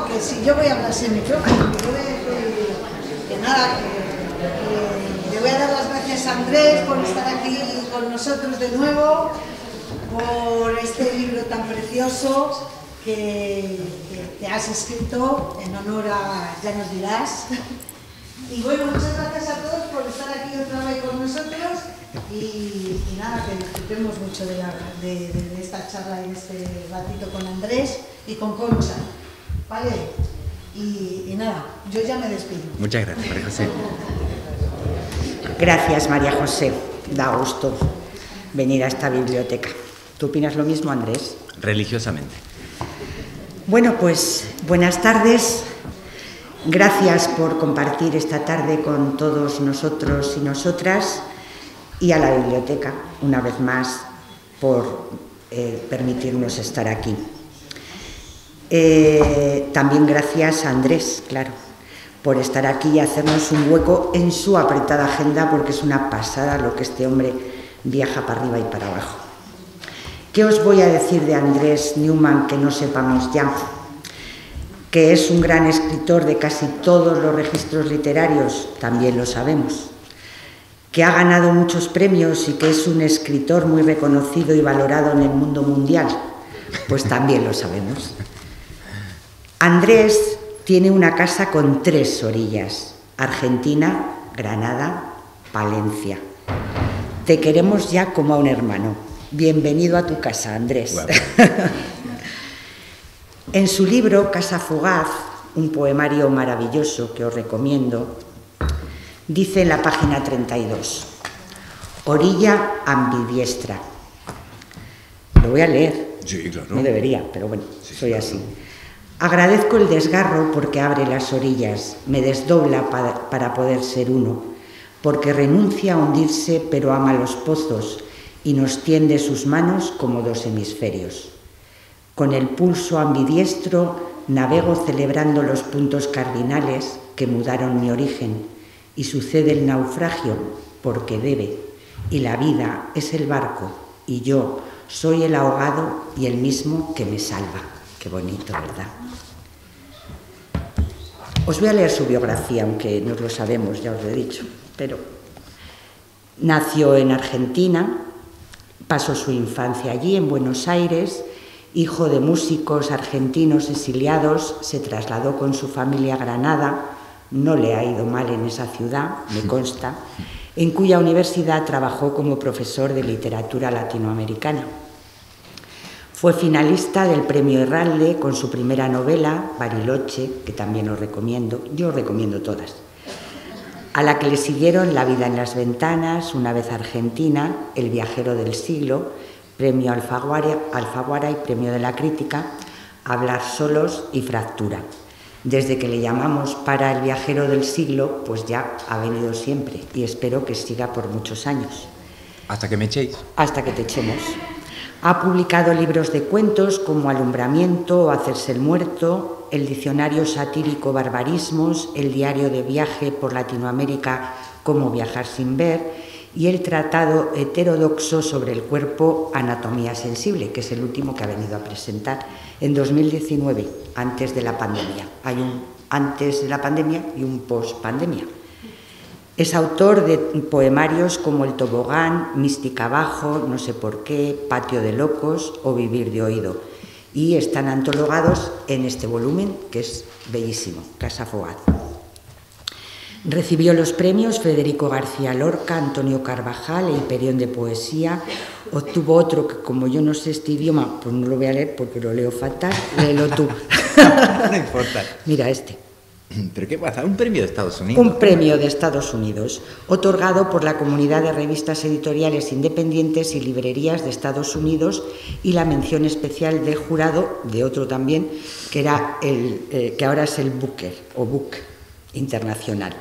que si yo voy a hablar sin micrófono, que nada, que le voy a dar las gracias a Andrés por estar aquí con nosotros de nuevo, por este libro tan precioso que has escrito en honor a Ya nos dirás. Y bueno, muchas gracias a todos por estar aquí otra vez con nosotros y nada, que disfrutemos mucho de esta charla y de este ratito con Andrés y con Concha, ¿vale? Y nada, yo ya me despido. Muchas gracias, María José. Gracias, María José. Da gusto venir a esta biblioteca. ¿Tú opinas lo mismo, Andrés? Religiosamente. Bueno, pues buenas tardes. Gracias por compartir esta tarde con todos nosotros y nosotras y a la biblioteca, una vez más, por permitirnos estar aquí. También gracias a Andrés, claro, por estar aquí y hacernos un hueco en su apretada agenda, porque es una pasada lo que este hombre viaja para arriba y para abajo. ¿Qué os voy a decir de Andrés Newman que no sepamos ya? Que es un gran escritor de casi todos los registros literarios, también lo sabemos. Que ha ganado muchos premios y que es un escritor muy reconocido y valorado en el mundo mundial, pues también lo sabemos. Andrés tiene una casa con 3 orillas: Argentina, Granada, Palencia. Te queremos ya como a un hermano. Bienvenido a tu casa, Andrés. Wow. En su libro Casa Fugaz, un poemario maravilloso que os recomiendo, dice en la página 32, orilla ambidiestra. Lo voy a leer. Sí, claro. No debería, pero bueno, Sí, soy claro. así. Agradezco el desgarro porque abre las orillas, me desdobla para poder ser uno, porque renuncia a hundirse pero ama los pozos y nos tiende sus manos como 2 hemisferios. Con el pulso ambidiestro navego celebrando los puntos cardinales que mudaron mi origen y sucede el naufragio porque debe y la vida es el barco y yo soy el ahogado y el mismo que me salva. Qué bonito, ¿verdad? Os voy a leer su biografía, aunque no lo sabemos, ya os lo he dicho, pero nació en Argentina, pasó su infancia allí, en Buenos Aires. Hijo de músicos argentinos exiliados, se trasladó con su familia a Granada, no le ha ido mal en esa ciudad, me consta, en cuya universidad trabajó como profesor de literatura latinoamericana. Fue finalista del Premio Herralde con su primera novela, Bariloche, que también os recomiendo, yo os recomiendo todas, a la que le siguieron La vida en las ventanas, Una vez Argentina, El viajero del siglo, Premio Alfaguara y Premio de la Crítica, Hablar solos y Fractura. Desde que le llamamos para El viajero del siglo, pues ya ha venido siempre y espero que siga por muchos años. Hasta que me echéis. Hasta que te echemos. Ha publicado libros de cuentos como Alumbramiento o Hacerse el muerto, el diccionario satírico Barbarismos, el diario de viaje por Latinoamérica Cómo viajar sin ver, y el tratado heterodoxo sobre el cuerpo Anatomía sensible, que es el último que ha venido a presentar en 2019, antes de la pandemia. Hay un antes de la pandemia y un post-pandemia. Es autor de poemarios como El tobogán, Mística abajo, No sé por qué, Patio de locos o Vivir de oído. Y están antologados en este volumen, que es bellísimo, Casa Fugaz. Recibió los premios Federico García Lorca, Antonio Carvajal e Hiperión de Poesía. Obtuvo otro que, como yo no sé este idioma, pues no lo voy a leer porque lo leo fatal. Léelo tú. No importa. Mira este. ¿Pero qué pasa? Un premio de Estados Unidos. Un premio de Estados Unidos, otorgado por la Comunidad de Revistas Editoriales Independientes y Librerías de Estados Unidos, y la mención especial del jurado de otro también, que era que ahora es el Booker o Book Internacional.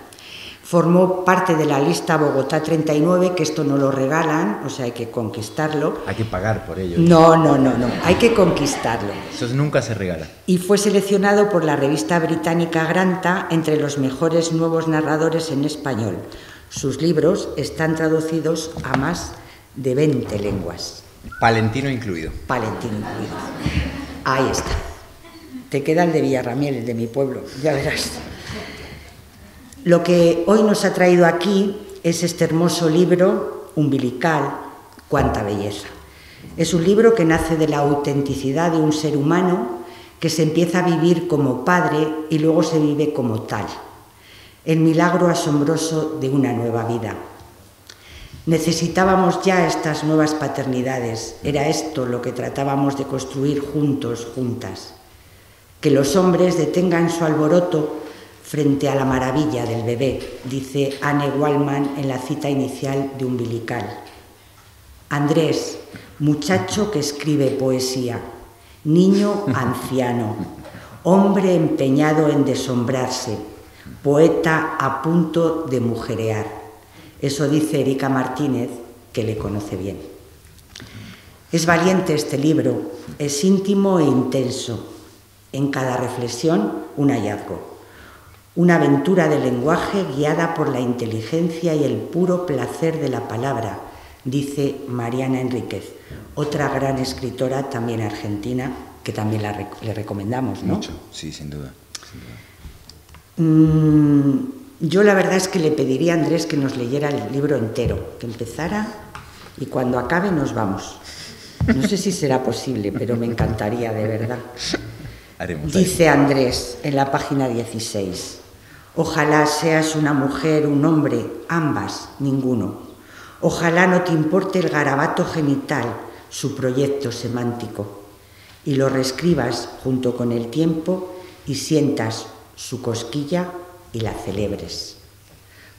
Formó parte de la lista Bogotá 39, que esto no lo regalan, o sea, hay que conquistarlo. Hay que pagar por ello. No, hay que conquistarlo. Eso nunca se regala. Y fue seleccionado por la revista británica Granta entre los mejores nuevos narradores en español. Sus libros están traducidos a más de 20 lenguas. Palentino incluido. Palentino incluido. Ahí está. Te queda el de Villarramiel, el de mi pueblo, ya verás. Lo que hoy nos ha traído aquí es este hermoso libro, Umbilical, cuánta belleza. Es un libro que nace de la autenticidad de un ser humano que se empieza a vivir como padre y luego se vive como tal. El milagro asombroso de una nueva vida. Necesitábamos ya estas nuevas paternidades. Era esto lo que tratábamos de construir juntos, juntas. Que los hombres detengan su alboroto frente a la maravilla del bebé, dice Anne Wallman en la cita inicial de Umbilical. Andrés, muchacho que escribe poesía, niño anciano, hombre empeñado en desombrarse, poeta a punto de mujerear. Eso dice Erika Martínez, que le conoce bien. Es valiente este libro, es íntimo e intenso. En cada reflexión, un hallazgo. Una aventura de lenguaje guiada por la inteligencia y el puro placer de la palabra, dice Mariana Enríquez, otra gran escritora también argentina, que también le recomendamos, ¿no? Mucho, sí, sin duda. Sin duda. Yo la verdad es que le pediría a Andrés que nos leyera el libro entero, que empezara y cuando acabe nos vamos. No sé si será posible, pero me encantaría, de verdad. Dice Andrés en la página 16, ojalá seas una mujer, un hombre, ambas, ninguno. Ojalá no te importe el garabato genital, su proyecto semántico, y lo reescribas junto con el tiempo y sientas su cosquilla y la celebres.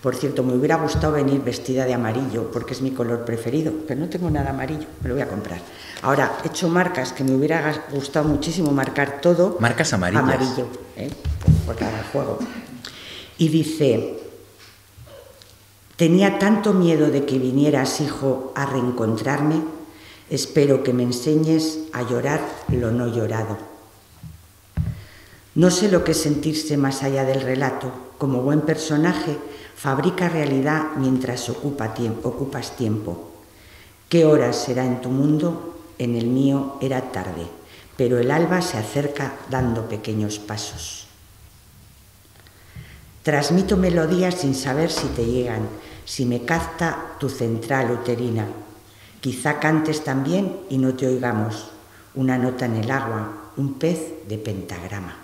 Por cierto, me hubiera gustado venir vestida de amarillo, porque es mi color preferido, pero no tengo nada amarillo, me lo voy a comprar. Ahora, he hecho marcas que me hubiera gustado muchísimo marcar todo. Marcas amarillas. Amarillo, por cada juego. Y dice, tenía tanto miedo de que vinieras, hijo, a reencontrarme, espero que me enseñes a llorar lo no llorado. No sé lo que es sentirse más allá del relato. Como buen personaje, fabrica realidad mientras ocupas tiempo. ¿Qué hora será en tu mundo? En el mío era tarde, pero el alba se acerca dando pequeños pasos. Transmito melodías sin saber si te llegan, si me capta tu central uterina. Quizá cantes también y no te oigamos. Una nota en el agua, un pez de pentagrama.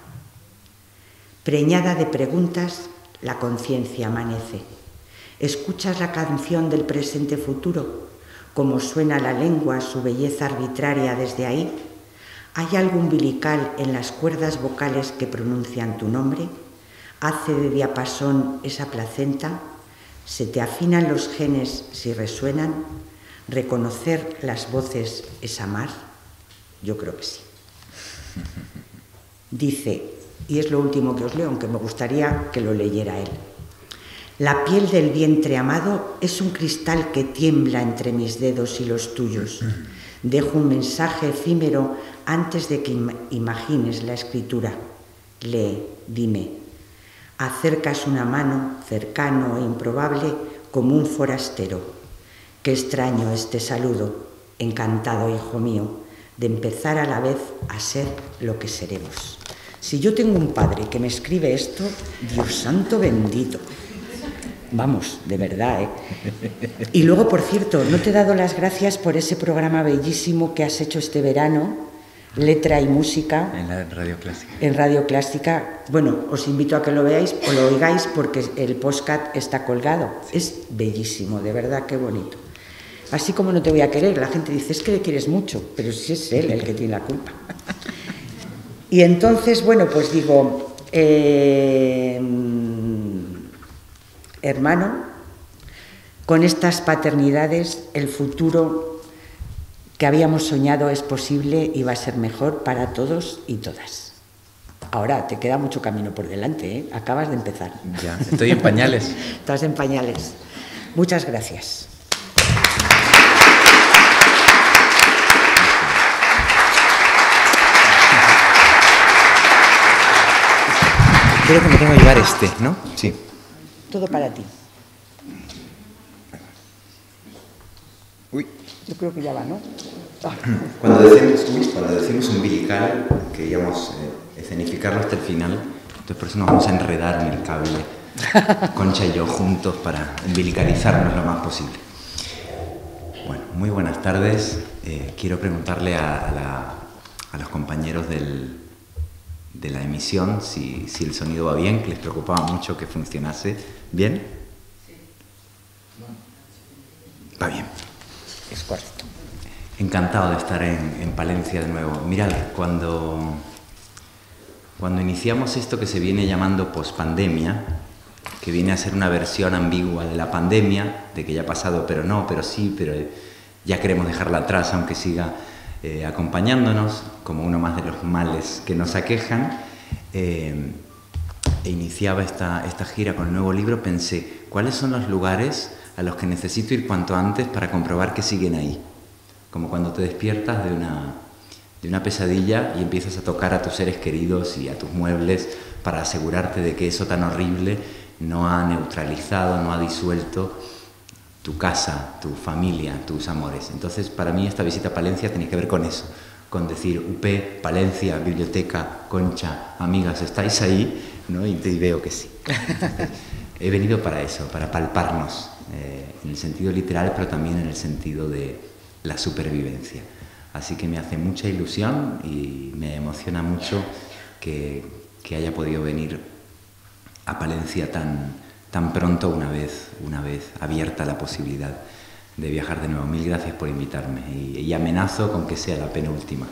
Preñada de preguntas, la conciencia amanece. ¿Escuchas la canción del presente futuro? ¿Cómo suena la lengua, su belleza arbitraria desde ahí? ¿Hay algo umbilical en las cuerdas vocales que pronuncian tu nombre? ¿Hace de diapasón esa placenta? ¿Se te afinan los genes si resuenan? ¿Reconocer las voces es amar? Yo creo que sí. Dice, y es lo último que os leo, aunque me gustaría que lo leyera él. La piel del vientre amado es un cristal que tiembla entre mis dedos y los tuyos. Dejo un mensaje efímero antes de que imagines la escritura. Lee, dime. Acercas una mano, cercano e improbable, como un forastero. Qué extraño este saludo, encantado, hijo mío, de empezar a la vez a ser lo que seremos. Si yo tengo un padre que me escribe esto, Dios santo bendito. Vamos, de verdad, ¿eh? Y luego, por cierto, no te he dado las gracias por ese programa bellísimo que has hecho este verano, Letra y Música. En la Radio Clásica. En Radio Clásica. Bueno, os invito a que lo veáis o lo oigáis porque el podcast está colgado. Sí. Es bellísimo, de verdad, qué bonito. Así como no te voy a querer, la gente dice, es que le quieres mucho, pero si es él el que tiene la culpa. Y entonces, bueno, pues digo, hermano, con estas paternidades el futuro que habíamos soñado es posible y va a ser mejor para todos y todas. Ahora, te queda mucho camino por delante, ¿eh? Acabas de empezar. Ya, estoy en pañales. Estás en pañales. Muchas gracias. Creo que me tengo que llevar este, ¿no? Sí. Todo para ti. Uy. Yo creo que ya va, ¿no? Cuando decimos umbilical, queríamos escenificarlo hasta el final, entonces por eso nos vamos a enredar en el cable, Concha y yo juntos, para umbilicalizarnos lo más posible. Bueno, muy buenas tardes. Quiero preguntarle a los compañeros de la emisión si el sonido va bien, que les preocupaba mucho que funcionase bien. Va bien. Es correcto. Encantado de estar en Palencia de nuevo. Mirad, cuando iniciamos esto que se viene llamando pospandemia, que viene a ser una versión ambigua de la pandemia, de que ya ha pasado, pero no, pero sí, pero ya queremos dejarla atrás, aunque siga acompañándonos, como uno más de los males que nos aquejan, e iniciaba esta gira con el nuevo libro, pensé, ¿cuáles son los lugares a los que necesito ir cuanto antes para comprobar que siguen ahí? Como cuando te despiertas de una pesadilla y empiezas a tocar a tus seres queridos y a tus muebles para asegurarte de que eso tan horrible no ha neutralizado, no ha disuelto tu casa, tu familia, tus amores. Entonces, para mí esta visita a Palencia tiene que ver con eso, con decir, UP, Palencia, biblioteca, Concha, amigas, ¿estáis ahí? ¿No? Y veo que sí. Entonces, he venido para eso, para palparnos, en el sentido literal, pero también en el sentido de la supervivencia. Así que me hace mucha ilusión y me emociona mucho que haya podido venir a Palencia tan pronto, una vez abierta la posibilidad de viajar de nuevo. Mil gracias por invitarme y amenazo con que sea la penúltima.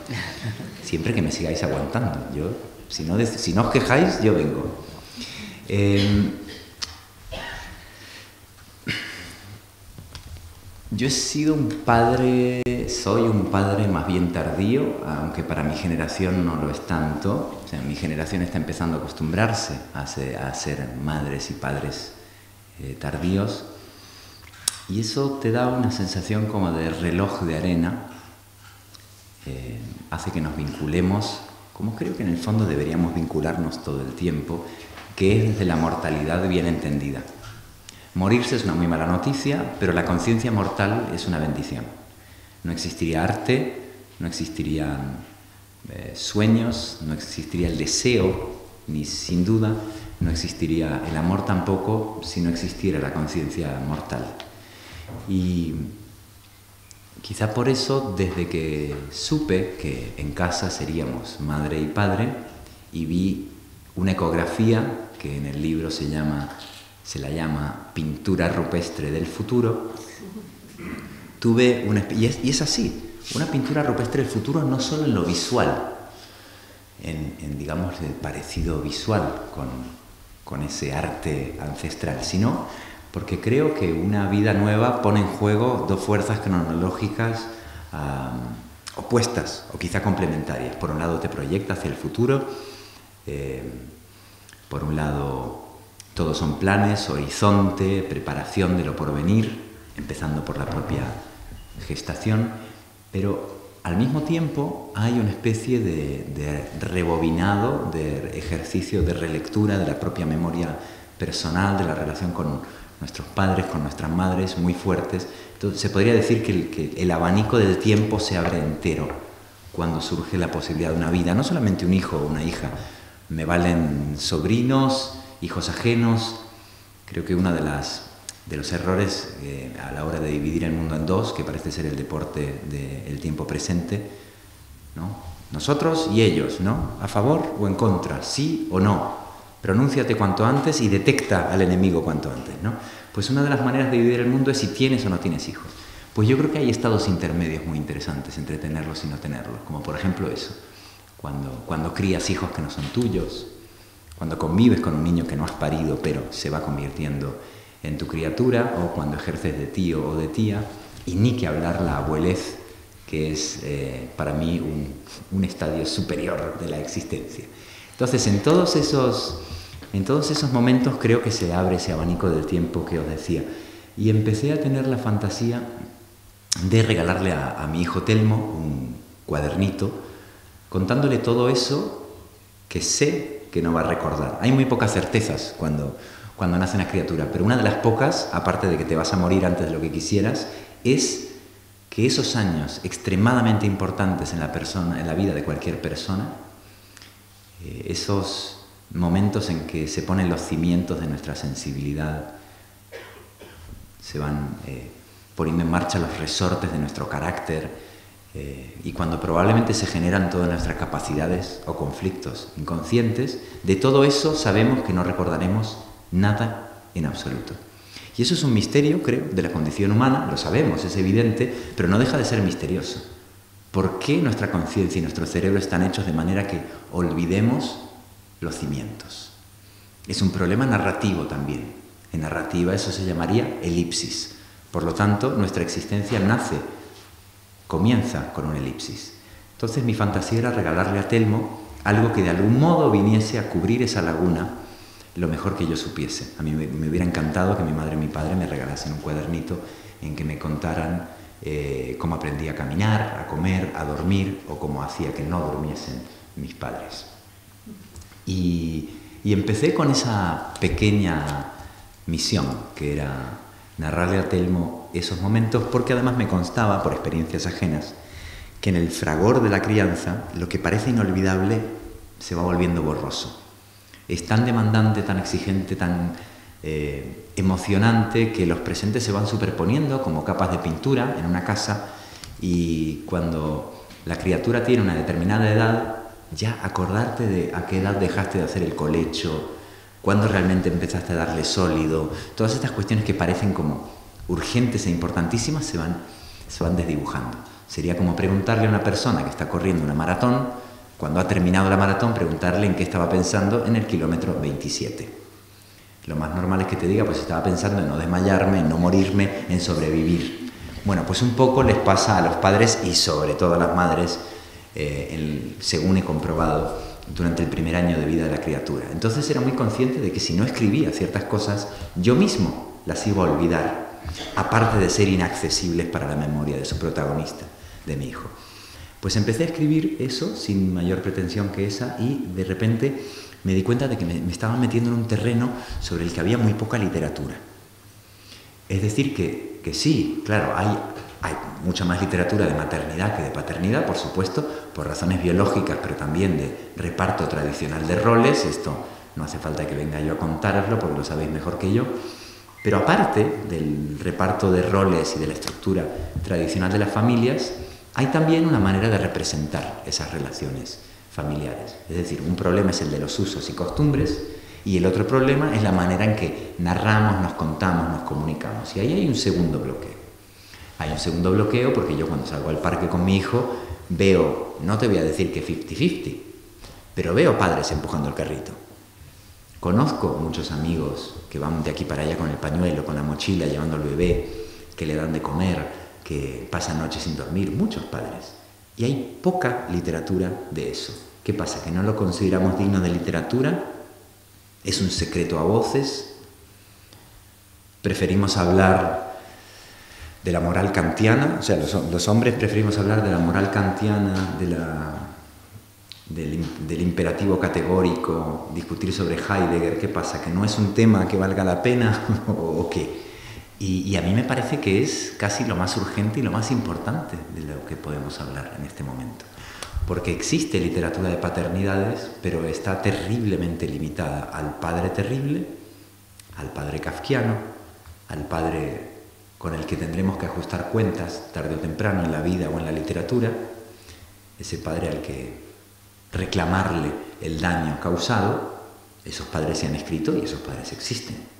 Siempre que me sigáis aguantando. Yo, si no os quejáis, yo vengo. Yo soy un padre más bien tardío, aunque para mi generación no lo es tanto. O sea, mi generación está empezando a acostumbrarse a ser madres y padres tardíos. Y eso te da una sensación como de reloj de arena. Hace que nos vinculemos, como creo que en el fondo deberíamos vincularnos todo el tiempo, que es desde la mortalidad bien entendida. Morirse es una muy mala noticia, pero la conciencia mortal es una bendición. No existiría arte, no existirían sueños, no existiría el deseo, ni sin duda no existiría el amor tampoco si no existiera la conciencia mortal. Y quizá por eso, desde que supe que en casa seríamos madre y padre, y vi una ecografía que en el libro se la llama Pintura Rupestre del Futuro, y es así, una pintura rupestre del futuro no solo en lo visual, digamos, el parecido visual con ese arte ancestral, sino porque creo que una vida nueva pone en juego dos fuerzas cronológicas opuestas o quizá complementarias. Por un lado te proyecta hacia el futuro, por un lado todos son planes, horizonte, preparación de lo porvenir, empezando por la propia gestación, pero al mismo tiempo hay una especie de rebobinado, de ejercicio de relectura de la propia memoria personal, de la relación con nuestros padres, con nuestras madres, muy fuertes. Entonces se podría decir que el abanico del tiempo se abre entero cuando surge la posibilidad de una vida, no solamente un hijo o una hija, me valen sobrinos, hijos ajenos. Creo que uno de los errores a la hora de dividir el mundo en dos, que parece ser el deporte del tiempo presente, ¿no? Nosotros y ellos, ¿no? ¿A favor o en contra? ¿Sí o no? Pronúnciate cuanto antes y detecta al enemigo cuanto antes, ¿no? Pues una de las maneras de dividir el mundo es si tienes o no tienes hijos. Pues yo creo que hay estados intermedios muy interesantes entre tenerlos y no tenerlos, como por ejemplo eso, cuando crías hijos que no son tuyos, cuando convives con un niño que no has parido pero se va convirtiendo en tu criatura, o cuando ejerces de tío o de tía, y ni que hablar la abuelez, que es para mí un estadio superior de la existencia. Entonces, en todos esos momentos creo que se abre ese abanico del tiempo que os decía, y empecé a tener la fantasía de regalarle a mi hijo Telmo un cuadernito contándole todo eso que sé que no va a recordar. Hay muy pocas certezas cuando nace una criatura, pero una de las pocas, aparte de que te vas a morir antes de lo que quisieras, es que esos años extremadamente importantes en la vida de cualquier persona, esos momentos en que se ponen los cimientos de nuestra sensibilidad, se van poniendo en marcha los resortes de nuestro carácter, y cuando probablemente se generan todas nuestras capacidades o conflictos inconscientes, de todo eso sabemos que no recordaremos nada en absoluto. Y eso es un misterio, creo, de la condición humana, lo sabemos, es evidente, pero no deja de ser misterioso. ¿Por qué nuestra conciencia y nuestro cerebro están hechos de manera que olvidemos los cimientos? Es un problema narrativo también. En narrativa eso se llamaría elipsis. Por lo tanto, nuestra existencia comienza con una elipsis. Entonces mi fantasía era regalarle a Telmo algo que de algún modo viniese a cubrir esa laguna lo mejor que yo supiese. A mí me hubiera encantado que mi madre y mi padre me regalasen un cuadernito en que me contaran cómo aprendí a caminar, a comer, a dormir, o cómo hacía que no durmiesen mis padres. Y empecé con esa pequeña misión, que era narrarle a Telmo esos momentos, porque además me constaba, por experiencias ajenas, que en el fragor de la crianza lo que parece inolvidable se va volviendo borroso. Es tan demandante, tan exigente, tan emocionante, que los presentes se van superponiendo como capas de pintura en una casa, y cuando la criatura tiene una determinada edad, ya acordarte de a qué edad dejaste de hacer el colecho, cuándo realmente empezaste a darle sólido, todas estas cuestiones que parecen como urgentes e importantísimas se van desdibujando. Sería como preguntarle a una persona que está corriendo una maratón, cuando ha terminado la maratón, preguntarle en qué estaba pensando en el kilómetro 27. Lo más normal es que te diga, pues estaba pensando en no desmayarme, en no morirme, en sobrevivir. Bueno, pues un poco les pasa a los padres y sobre todo a las madres, según he comprobado, durante el primer año de vida de la criatura. Entonces era muy consciente de que si no escribía ciertas cosas, yo mismo las iba a olvidar, aparte de ser inaccesibles para la memoria de su protagonista, de mi hijo. Pues empecé a escribir eso sin mayor pretensión que esa, y de repente me di cuenta de que me estaba metiendo en un terreno sobre el que había muy poca literatura. Es decir, que sí, claro, hay mucha más literatura de maternidad que de paternidad, por supuesto, por razones biológicas, pero también de reparto tradicional de roles. Esto no hace falta que venga yo a contároslo porque lo sabéis mejor que yo. Pero aparte del reparto de roles y de la estructura tradicional de las familias, hay también una manera de representar esas relaciones familiares. Es decir, un problema es el de los usos y costumbres, y el otro problema es la manera en que narramos, nos contamos, nos comunicamos. Y ahí hay un segundo bloqueo. Hay un segundo bloqueo porque yo cuando salgo al parque con mi hijo veo, no te voy a decir que 50-50, pero veo padres empujando el carrito. Conozco muchos amigos que van de aquí para allá con el pañuelo, con la mochila, llevando al bebé, que le dan de comer, que pasan noches sin dormir, muchos padres. Y hay poca literatura de eso. ¿Qué pasa? ¿Que no lo consideramos digno de literatura? ¿Es un secreto a voces? ¿Preferimos hablar de la moral kantiana? O sea, los hombres preferimos hablar de la moral kantiana, del imperativo categórico, discutir sobre Heidegger. ¿Qué pasa? ¿Que no es un tema que valga la pena o qué? Y a mí me parece que es casi lo más urgente y lo más importante de lo que podemos hablar en este momento. Porque existe literatura de paternidades, pero está terriblemente limitada al padre terrible, al padre kafkiano, al padre con el que tendremos que ajustar cuentas tarde o temprano en la vida o en la literatura, ese padre al que reclamarle el daño causado. Esos padres se han escrito y esos padres existen.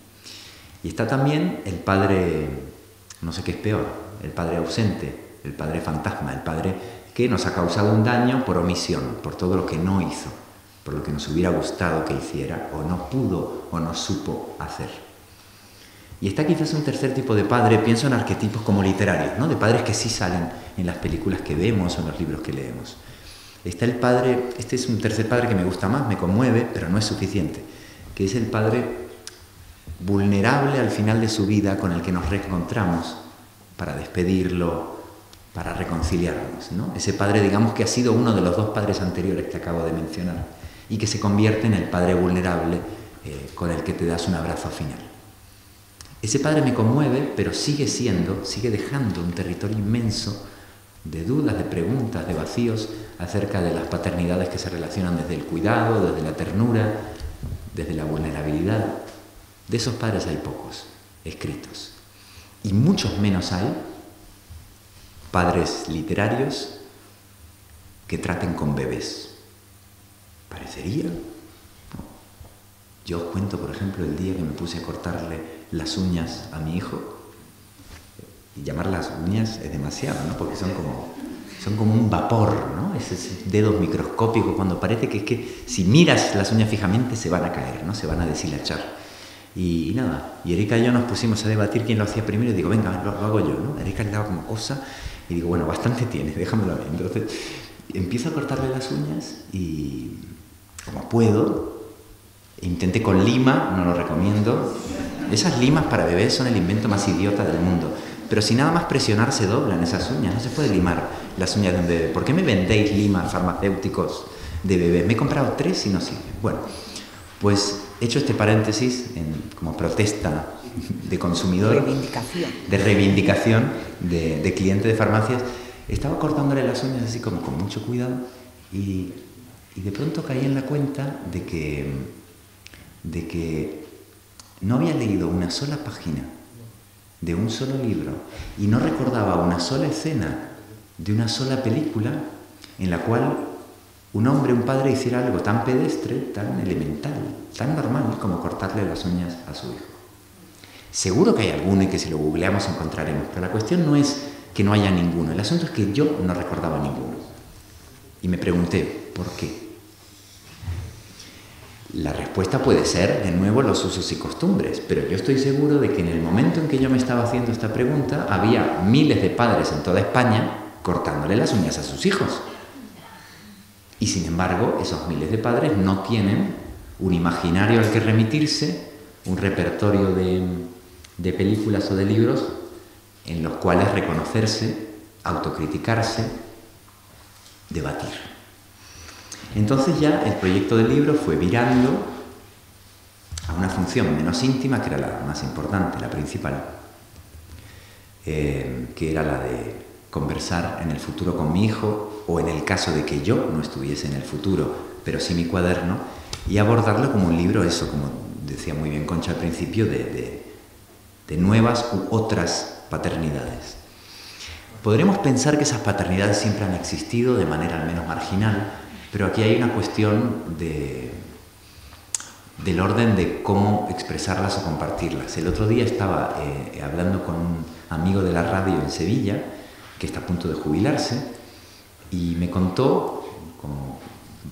Y está también el padre, no sé qué es peor, el padre ausente, el padre fantasma, el padre que nos ha causado un daño por omisión, por todo lo que no hizo, por lo que nos hubiera gustado que hiciera, o no pudo o no supo hacer. Y está quizás un tercer tipo de padre, pienso en arquetipos como literarios, ¿no? De padres que sí salen en las películas que vemos o en los libros que leemos. Está el padre, este es un tercer padre que me gusta más, me conmueve, pero no es suficiente, que es el padre vulnerable al final de su vida, con el que nos reencontramos para despedirlo, para reconciliarnos, ¿no? Ese padre, digamos, que ha sido uno de los dos padres anteriores que acabo de mencionar y que se convierte en el padre vulnerable con el que te das un abrazo final. Ese padre me conmueve, pero sigue dejando un territorio inmenso de dudas, de preguntas, de vacíos acerca de las paternidades que se relacionan desde el cuidado, desde la ternura, desde la vulnerabilidad. De esos padres hay pocos escritos. Y muchos menos hay padres literarios que traten con bebés. ¿Parecería? No. Yo os cuento, por ejemplo, el día que me puse a cortarle las uñas a mi hijo. Y llamar las uñas es demasiado, ¿no? Porque son como un vapor, ¿no? Esos dedos microscópicos, cuando parece que es que si miras las uñas fijamente se van a caer, ¿no? Se van a deshilachar. Y nada, y Erika y yo nos pusimos a debatir quién lo hacía primero y digo, venga, lo hago yo, ¿no? Erika le daba como cosa y digo, bueno, bastante tienes, déjamelo a mí. Entonces empiezo a cortarle las uñas y como puedo, intenté con lima, no lo recomiendo. Esas limas para bebés son el invento más idiota del mundo. Pero si nada más presionar se doblan esas uñas, no se puede limar las uñas de un bebé. ¿Por qué me vendéis limas farmacéuticos de bebé? Me he comprado 3 y no sirven. Bueno, pues hecho este paréntesis como protesta de consumidor, de reivindicación de cliente de farmacias, estaba cortándole las uñas así como con mucho cuidado y de pronto caí en la cuenta de que no había leído una sola página de un solo libro y no recordaba una sola escena de una sola película en la cual un hombre, un padre hiciera algo tan pedestre, tan elemental, tan normal como cortarle las uñas a su hijo. Seguro que hay alguno y que si lo googleamos encontraremos, pero la cuestión no es que no haya ninguno, el asunto es que yo no recordaba ninguno. Y me pregunté, ¿por qué? La respuesta puede ser, de nuevo, los usos y costumbres, pero yo estoy seguro de que en el momento en que yo me estaba haciendo esta pregunta, había miles de padres en toda España cortándole las uñas a sus hijos. Y sin embargo, esos miles de padres no tienen un imaginario al que remitirse, un repertorio de películas o de libros en los cuales reconocerse, autocriticarse, debatir. Entonces ya el proyecto del libro fue virando a una función menos íntima, que era la más importante, la principal, que era la de conversar en el futuro con mi hijo, o en el caso de que yo no estuviese en el futuro, pero sí mi cuaderno, y abordarlo como un libro, eso, como decía muy bien Concha al principio, de nuevas u otras paternidades. Podremos pensar que esas paternidades siempre han existido de manera al menos marginal, pero aquí hay una cuestión del orden de cómo expresarlas o compartirlas. El otro día estaba hablando con un amigo de la radio en Sevilla, que está a punto de jubilarse, y me contó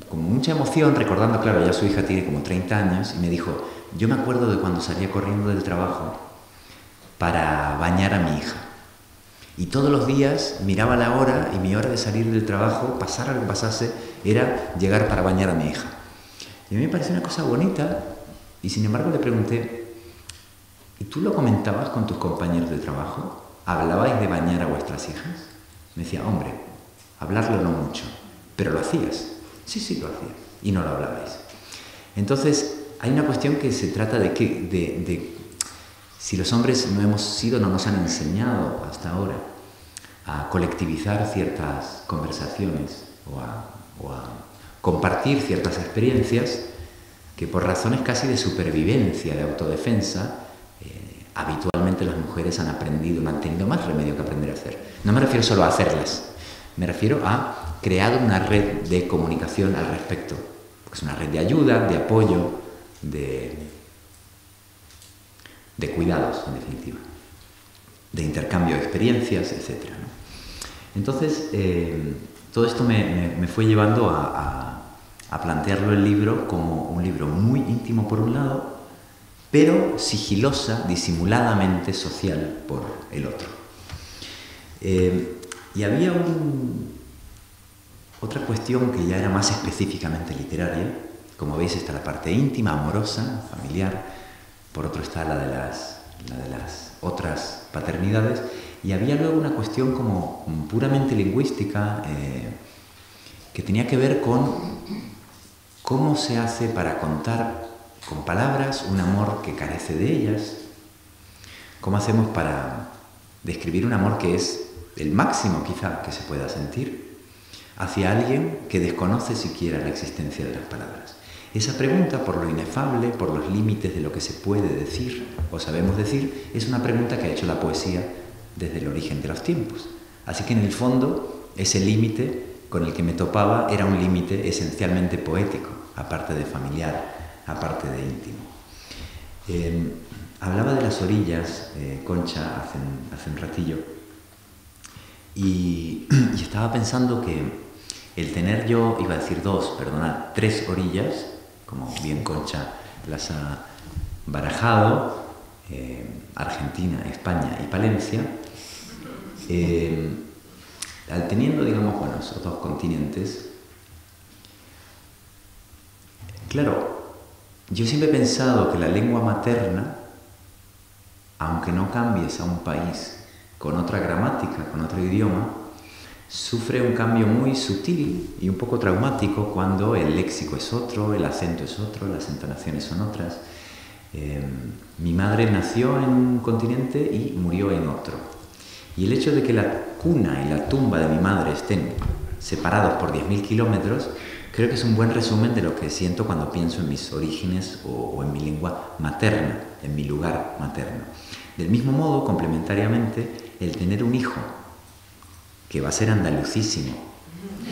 con mucha emoción, recordando, claro, ya su hija tiene como 30 años, y me dijo, yo me acuerdo de cuando salía corriendo del trabajo para bañar a mi hija. Y todos los días miraba la hora y mi hora de salir del trabajo, pasara lo que pasase, era llegar para bañar a mi hija. Y a mí me pareció una cosa bonita y sin embargo le pregunté, ¿y tú lo comentabas con tus compañeros de trabajo? ¿Hablabais de bañar a vuestras hijas? Me decía, hombre, hablarlo no mucho, pero lo hacías. Sí, lo hacía. Y no lo hablabais. Entonces, hay una cuestión que se trata de si los hombres no nos han enseñado hasta ahora a colectivizar ciertas conversaciones o a compartir ciertas experiencias que por razones casi de supervivencia, de autodefensa, habitualmente las mujeres han aprendido, no han tenido más remedio que aprender a hacer. No me refiero solo a hacerlas, me refiero a crear una red de comunicación al respecto, porque es una red de ayuda, de apoyo, de cuidados, en definitiva, de intercambio de experiencias, etc. Entonces, todo esto me fue llevando a plantearlo el libro como un libro muy íntimo por un lado, pero sigilosa, disimuladamente social por el otro. Y había otra cuestión que ya era más específicamente literaria. Como veis está la parte íntima, amorosa, familiar. Por otro está la de las otras paternidades, y había luego una cuestión como puramente lingüística que tenía que ver con cómo se hace para contar con palabras un amor que carece de ellas, ¿Cómo hacemos para describir un amor que es el máximo quizá que se pueda sentir hacia alguien que desconoce siquiera la existencia de las palabras? Esa pregunta, por lo inefable, por los límites de lo que se puede decir o sabemos decir, es una pregunta que ha hecho la poesía desde el origen de los tiempos. Así que en el fondo, ese límite con el que me topaba era un límite esencialmente poético, aparte de familiar, aparte de íntimo. Hablaba de las orillas, Concha, hace un ratillo, y estaba pensando que el tener yo, iba a decir tres orillas, como bien Concha las ha barajado, Argentina, España y Palencia, al teniendo, digamos, bueno, esos dos continentes, claro, yo siempre he pensado que la lengua materna, aunque no cambies a un país con otra gramática, con otro idioma, sufre un cambio muy sutil y un poco traumático cuando el léxico es otro, el acento es otro, las entonaciones son otras. Mi madre nació en un continente y murió en otro. Y el hecho de que la cuna y la tumba de mi madre estén separados por 10.000 kilómetros, creo que es un buen resumen de lo que siento cuando pienso en mis orígenes o en mi lengua materna, en mi lugar materno. Del mismo modo, complementariamente, el tener un hijo que va a ser andalucísimo,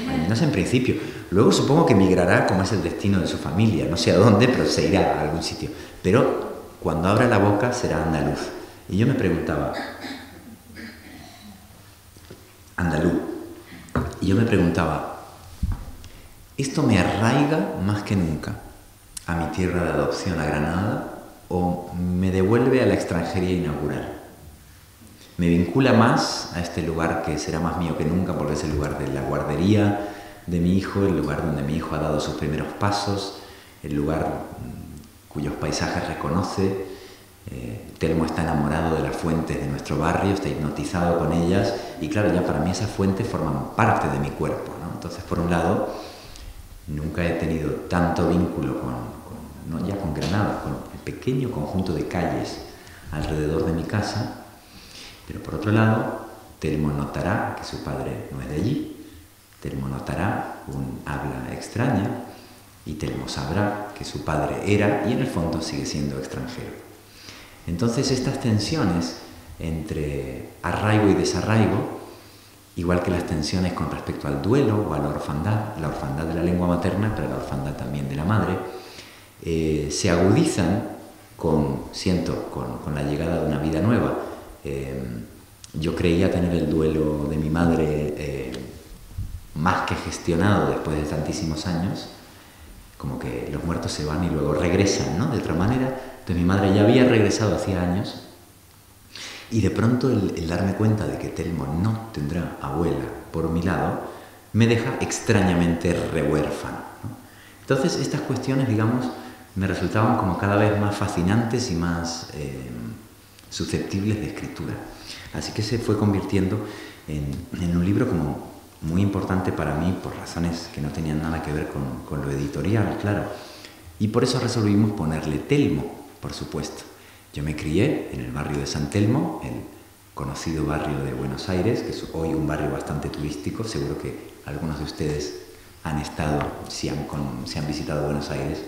al menos en principio. Luego supongo que migrará como es el destino de su familia, no sé a dónde, pero se irá a algún sitio. Pero cuando abra la boca será andaluz. Y yo me preguntaba, ¿esto me arraiga más que nunca a mi tierra de adopción, a Granada, o me devuelve a la extranjería inaugural? Me vincula más a este lugar que será más mío que nunca porque es el lugar de la guardería de mi hijo, el lugar donde mi hijo ha dado sus primeros pasos, el lugar cuyos paisajes reconoce. Telmo está enamorado de las fuentes de nuestro barrio, está hipnotizado con ellas y claro, ya para mí esas fuentes forman parte de mi cuerpo, ¿no? Entonces, por un lado, nunca he tenido tanto vínculo no ya con Granada, con el pequeño conjunto de calles alrededor de mi casa. Pero por otro lado, Telmo notará que su padre no es de allí, Telmo notará un habla extraña y Telmo sabrá que su padre era y en el fondo sigue siendo extranjero. Entonces estas tensiones entre arraigo y desarraigo, igual que las tensiones con respecto al duelo o a la orfandad de la lengua materna, pero la orfandad también de la madre, se agudizan con la llegada de una vida nueva. Yo creía tener el duelo de mi madre más que gestionado después de tantísimos años, como que los muertos se van y luego regresan, ¿no? De otra manera. Entonces mi madre ya había regresado hacía años y de pronto el darme cuenta de que Telmo no tendrá abuela por mi lado me deja extrañamente rehuérfano, ¿no? Entonces estas cuestiones, digamos, me resultaban como cada vez más fascinantes y más susceptibles de escritura. Así que se fue convirtiendo en un libro como muy importante para mí por razones que no tenían nada que ver con lo editorial, claro. Y por eso resolvimos ponerle Telmo, por supuesto. Yo me crié en el barrio de San Telmo, el conocido barrio de Buenos Aires, que es hoy un barrio bastante turístico. Seguro que algunos de ustedes han estado, si han visitado Buenos Aires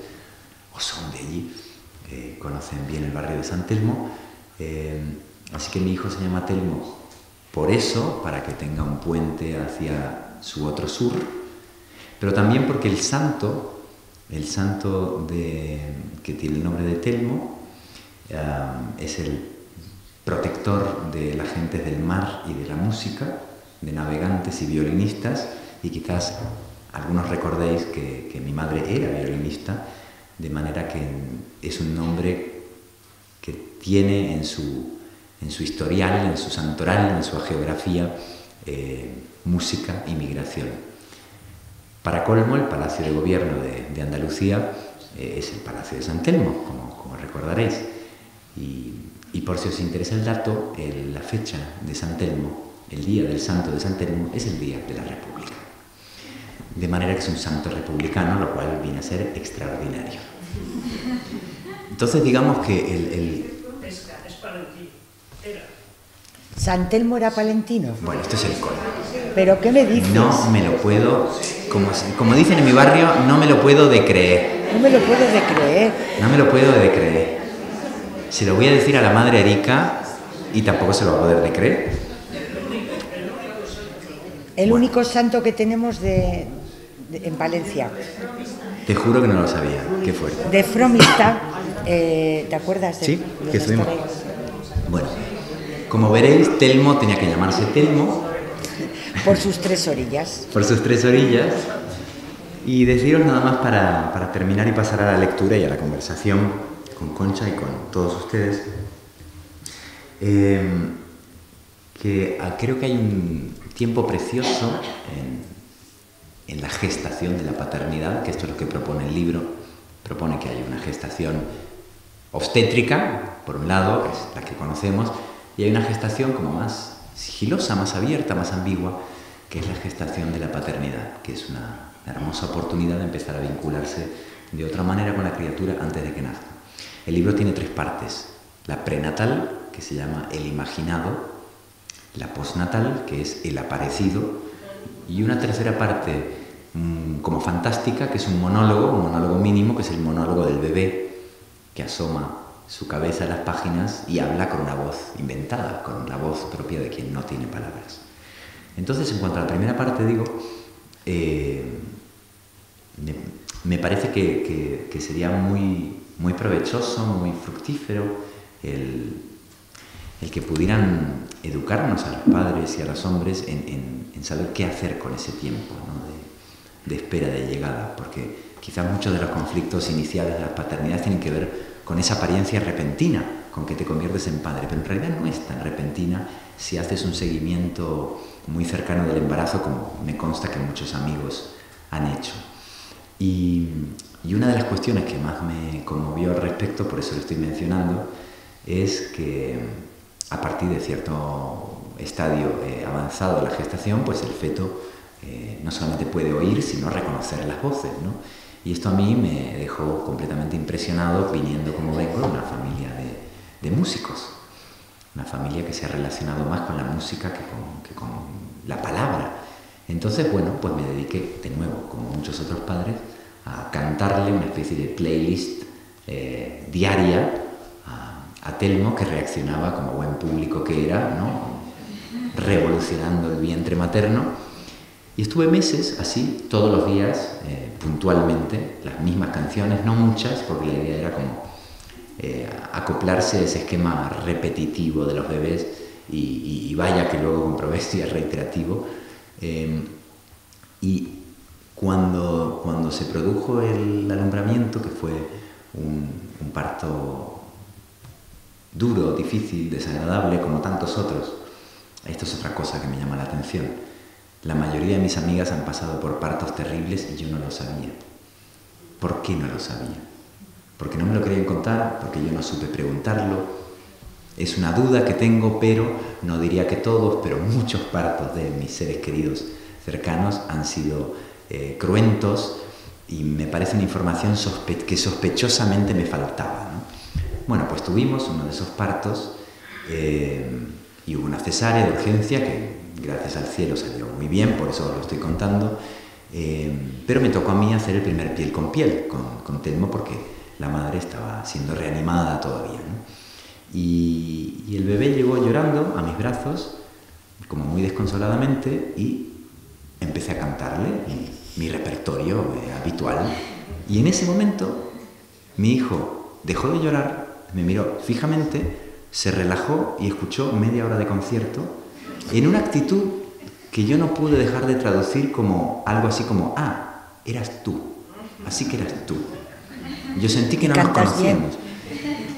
o son de allí, conocen bien el barrio de San Telmo. Así que mi hijo se llama Telmo por eso, para que tenga un puente hacia su otro sur, pero también porque el santo que tiene el nombre de Telmo es el protector de las gentes del mar y de la música, de navegantes y violinistas, y quizás algunos recordéis que mi madre era violinista, de manera que es un nombre que tiene en su historial, en su santoral, en su geografía, música y migración. Para colmo, el Palacio de Gobierno de Andalucía es el Palacio de San Telmo, como recordaréis. Y por si os interesa el dato, la fecha de San Telmo, el día del santo de San Telmo, es el día de la República. De manera que es un santo republicano, lo cual viene a ser extraordinario. Entonces digamos que ¿San Telmo era palentino? Bueno, esto es el colmo. ¿Pero qué me dices? No me lo puedo, como dicen en mi barrio, no me lo puedo de creer. No me lo puedo de creer. No me lo puedo de creer. Se lo voy a decir a la madre Erika y tampoco se lo va a poder de creer. El único santo que tenemos en Palencia. Te juro que no lo sabía. Qué fuerte. De Fromista, ¿te acuerdas? Sí, que estuvimos. Bueno, como veréis, Telmo tenía que llamarse Telmo. Por sus 3 orillas. Por sus 3 orillas. Y deciros nada más para terminar y pasar a la lectura y a la conversación con Concha y con todos ustedes, que creo que hay un tiempo precioso en la gestación de la paternidad, que esto es lo que propone el libro. Propone que haya una gestación obstétrica, por un lado, que es la que conocemos, y hay una gestación como más sigilosa, más abierta, más ambigua, que es la gestación de la paternidad, que es una hermosa oportunidad de empezar a vincularse de otra manera con la criatura antes de que nazca. El libro tiene 3 partes: la prenatal, que se llama el imaginado; la postnatal, que es el aparecido; y una tercera parte como fantástica, que es un monólogo mínimo, que es el monólogo del bebé, que asoma su cabeza a las páginas y habla con una voz inventada, con la voz propia de quien no tiene palabras. Entonces, en cuanto a la primera parte, digo, me parece que sería muy provechoso, muy fructífero el que pudieran educarnos a los padres y a los hombres en saber qué hacer con ese tiempo, ¿no? de espera, de llegada, porque quizás muchos de los conflictos iniciales de las paternidades tienen que ver con esa apariencia repentina con que te conviertes en padre, pero en realidad no es tan repentina si haces un seguimiento muy cercano del embarazo, como me consta que muchos amigos han hecho. Y una de las cuestiones que más me conmovió al respecto, por eso lo estoy mencionando, es que a partir de cierto estadio avanzado de la gestación, pues el feto no solamente puede oír, sino reconocer las voces, ¿no? Y esto a mí me dejó completamente impresionado, viniendo como vengo de una familia de músicos, una familia que se ha relacionado más con la música que con la palabra. Entonces, bueno, pues me dediqué de nuevo, como muchos otros padres, a cantarle una especie de playlist diaria a Telmo, que reaccionaba como buen público que era, ¿no? Revolucionando el vientre materno. Y estuve meses así, todos los días, puntualmente, las mismas canciones, no muchas, porque la idea era como acoplarse a ese esquema repetitivo de los bebés, y vaya que luego comprobé si es reiterativo. Y cuando se produjo el alumbramiento, que fue un parto duro, difícil, desagradable, como tantos otros, esto es otra cosa que me llama la atención. La mayoría de mis amigas han pasado por partos terribles y yo no lo sabía. ¿Por qué no lo sabía? Porque no me lo querían contar, porque yo no supe preguntarlo. Es una duda que tengo, pero no diría que todos, pero muchos partos de mis seres queridos cercanos han sido cruentos, y me parece una información que sospechosamente me faltaba, ¿no? Bueno, pues tuvimos uno de esos partos y hubo una cesárea de urgencia que, gracias al cielo, salió muy bien, por eso lo estoy contando, pero me tocó a mí hacer el primer piel con piel con Telmo, porque la madre estaba siendo reanimada todavía, ¿no? Y el bebé llegó llorando a mis brazos, como muy desconsoladamente, y empecé a cantarle mi repertorio habitual. Y en ese momento mi hijo dejó de llorar, me miró fijamente, se relajó y escuchó media hora de concierto en una actitud que yo no pude dejar de traducir como algo así como: ah, eras tú, así que eras tú. Yo sentí que no nos conocíamos.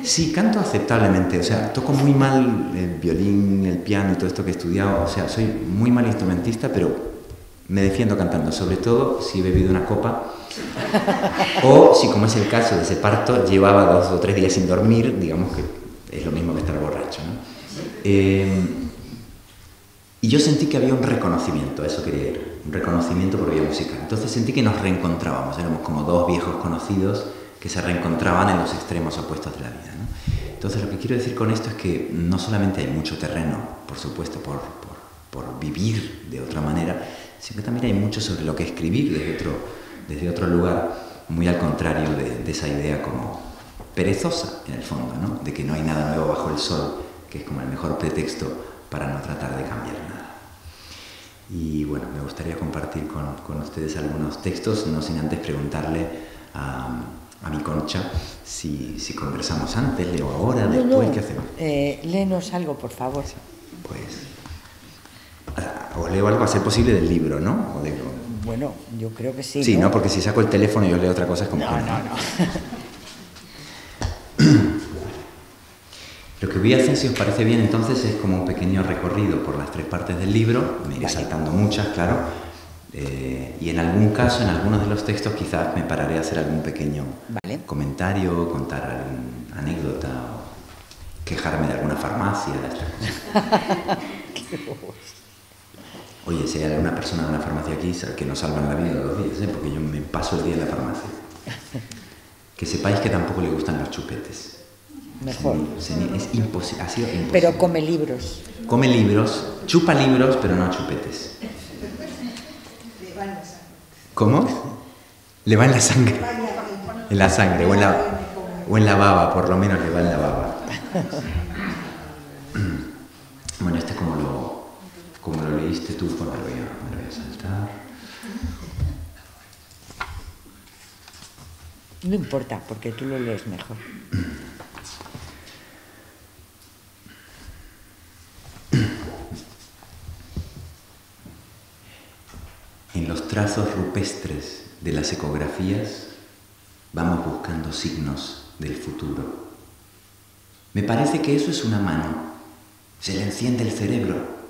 Sí, canto aceptablemente, o sea, toco muy mal el violín, el piano y todo esto que he estudiado, o sea, soy muy mal instrumentista, pero me defiendo cantando, sobre todo si he bebido una copa o si, como es el caso de ese parto, llevaba 2 o 3 días sin dormir, digamos que es lo mismo que estar borracho, ¿no? Y yo sentí que había un reconocimiento, a eso quería ir, un reconocimiento por vía musical. Entonces sentí que nos reencontrábamos, éramos como 2 viejos conocidos que se reencontraban en los extremos opuestos de la vida, ¿no? Entonces lo que quiero decir con esto es que no solamente hay mucho terreno, por supuesto, por vivir de otra manera, sino que también hay mucho sobre lo que escribir desde otro lugar, muy al contrario de esa idea como perezosa, en el fondo, ¿no? De que no hay nada nuevo bajo el sol, que es como el mejor pretexto para no tratar de cambiar nada. Y bueno, me gustaría compartir con ustedes algunos textos, no sin antes preguntarle a mi Concha si conversamos antes, leo ahora, después, ¿qué hacemos? Léenos algo, por favor. Pues os leo algo a ser posible del libro, ¿no? Bueno, yo creo que sí. Sí, ¿no? Porque si saco el teléfono y os leo otra cosa es como... No. Lo que voy a hacer, si os parece bien, entonces, es como un pequeño recorrido por las 3 partes del libro. Me iré saltando muchas, claro. Y en algún caso, en algunos de los textos, quizás me pararé a hacer algún pequeño comentario, contar alguna anécdota, o quejarme de alguna farmacia, de estas cosas. Oye, si hay alguna persona de una farmacia aquí que nos salvan la vida todos los días, porque yo me paso el día en la farmacia. Que sepáis que tampoco le gustan los chupetes. Mejor. Es imposible, ha sido imposible. Pero come libros. Come libros, chupa libros, pero no chupetes. ¿Cómo? Le va en la sangre. En la sangre, o en la baba, por lo menos le va en la baba. Bueno, este como lo leíste tú, pues me lo voy a saltar. No importa, porque tú lo lees mejor. En los trazos rupestres de las ecografías vamos buscando signos del futuro. Me parece que eso es una mano. Se le enciende el cerebro.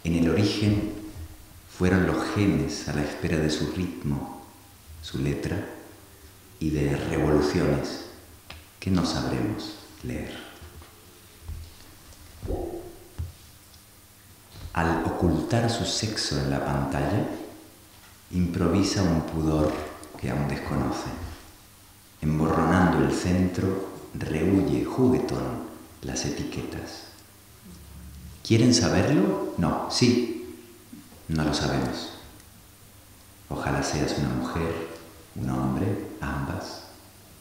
En el origen fueron los genes a la espera de su ritmo, su letra y de revoluciones que no sabremos leer. Al ocultar su sexo en la pantalla, improvisa un pudor que aún desconoce. Emborronando el centro, rehuye juguetón las etiquetas. ¿Quieren saberlo? No, sí. No lo sabemos. Ojalá seas una mujer, un hombre, ambas,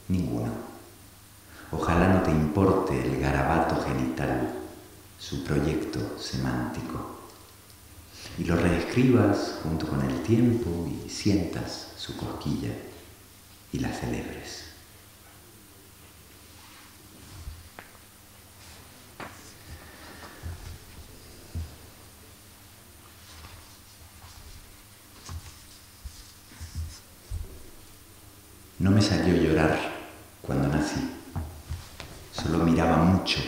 ninguno. Ojalá no te importe el garabato genital, su proyecto semántico. Y lo reescribas junto con el tiempo y sientas su cosquilla y la celebres. No me salió llorar cuando nací. Solo miraba mucho,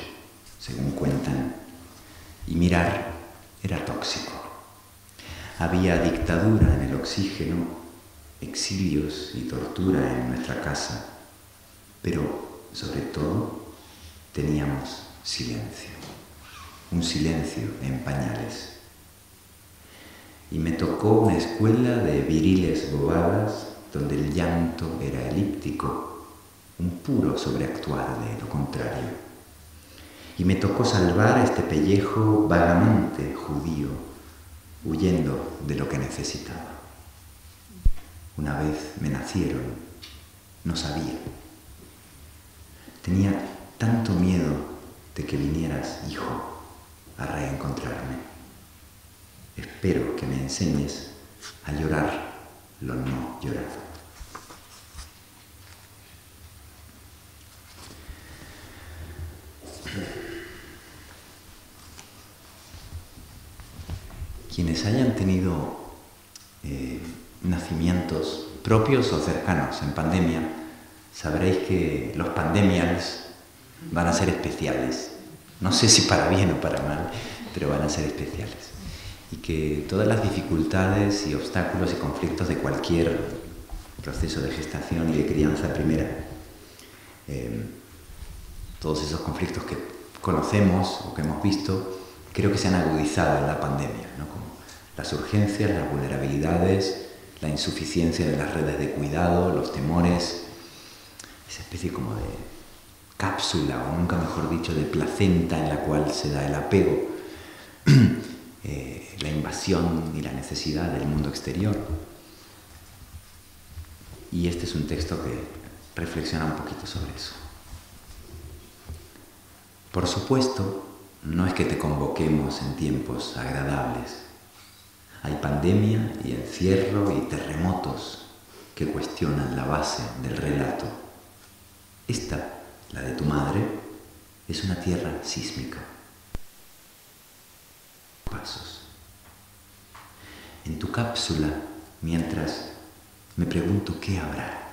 según cuentan, y mirar era tóxico. Había dictadura en el oxígeno, exilios y tortura en nuestra casa, pero sobre todo teníamos silencio, un silencio en pañales. Y me tocó una escuela de viriles bobadas donde el llanto era elíptico, un puro sobreactuar de lo contrario. Y me tocó salvar a este pellejo vagamente judío, huyendo de lo que necesitaba. Una vez me nacieron, no sabía. Tenía tanto miedo de que vinieras, hijo, a reencontrarme. Espero que me enseñes a llorar lo no llorado. Quienes hayan tenido nacimientos propios o cercanos en pandemia, sabréis que los pandemials van a ser especiales. No sé si para bien o para mal, pero van a ser especiales. Y que todas las dificultades y obstáculos y conflictos de cualquier proceso de gestación y de crianza primera, todos esos conflictos que conocemos o que hemos visto, creo que se han agudizado en la pandemia, ¿no? Como las urgencias, las vulnerabilidades, la insuficiencia de las redes de cuidado, los temores, esa especie como de cápsula, o nunca mejor dicho, de placenta en la cual se da el apego, la invasión y la necesidad del mundo exterior. Y este es un texto que reflexiona un poquito sobre eso. Por supuesto, no es que te convoquemos en tiempos agradables. Hay pandemia y encierro y terremotos que cuestionan la base del relato. Esta, la de tu madre, es una tierra sísmica. Pasos. En tu cápsula, mientras me pregunto qué habrá.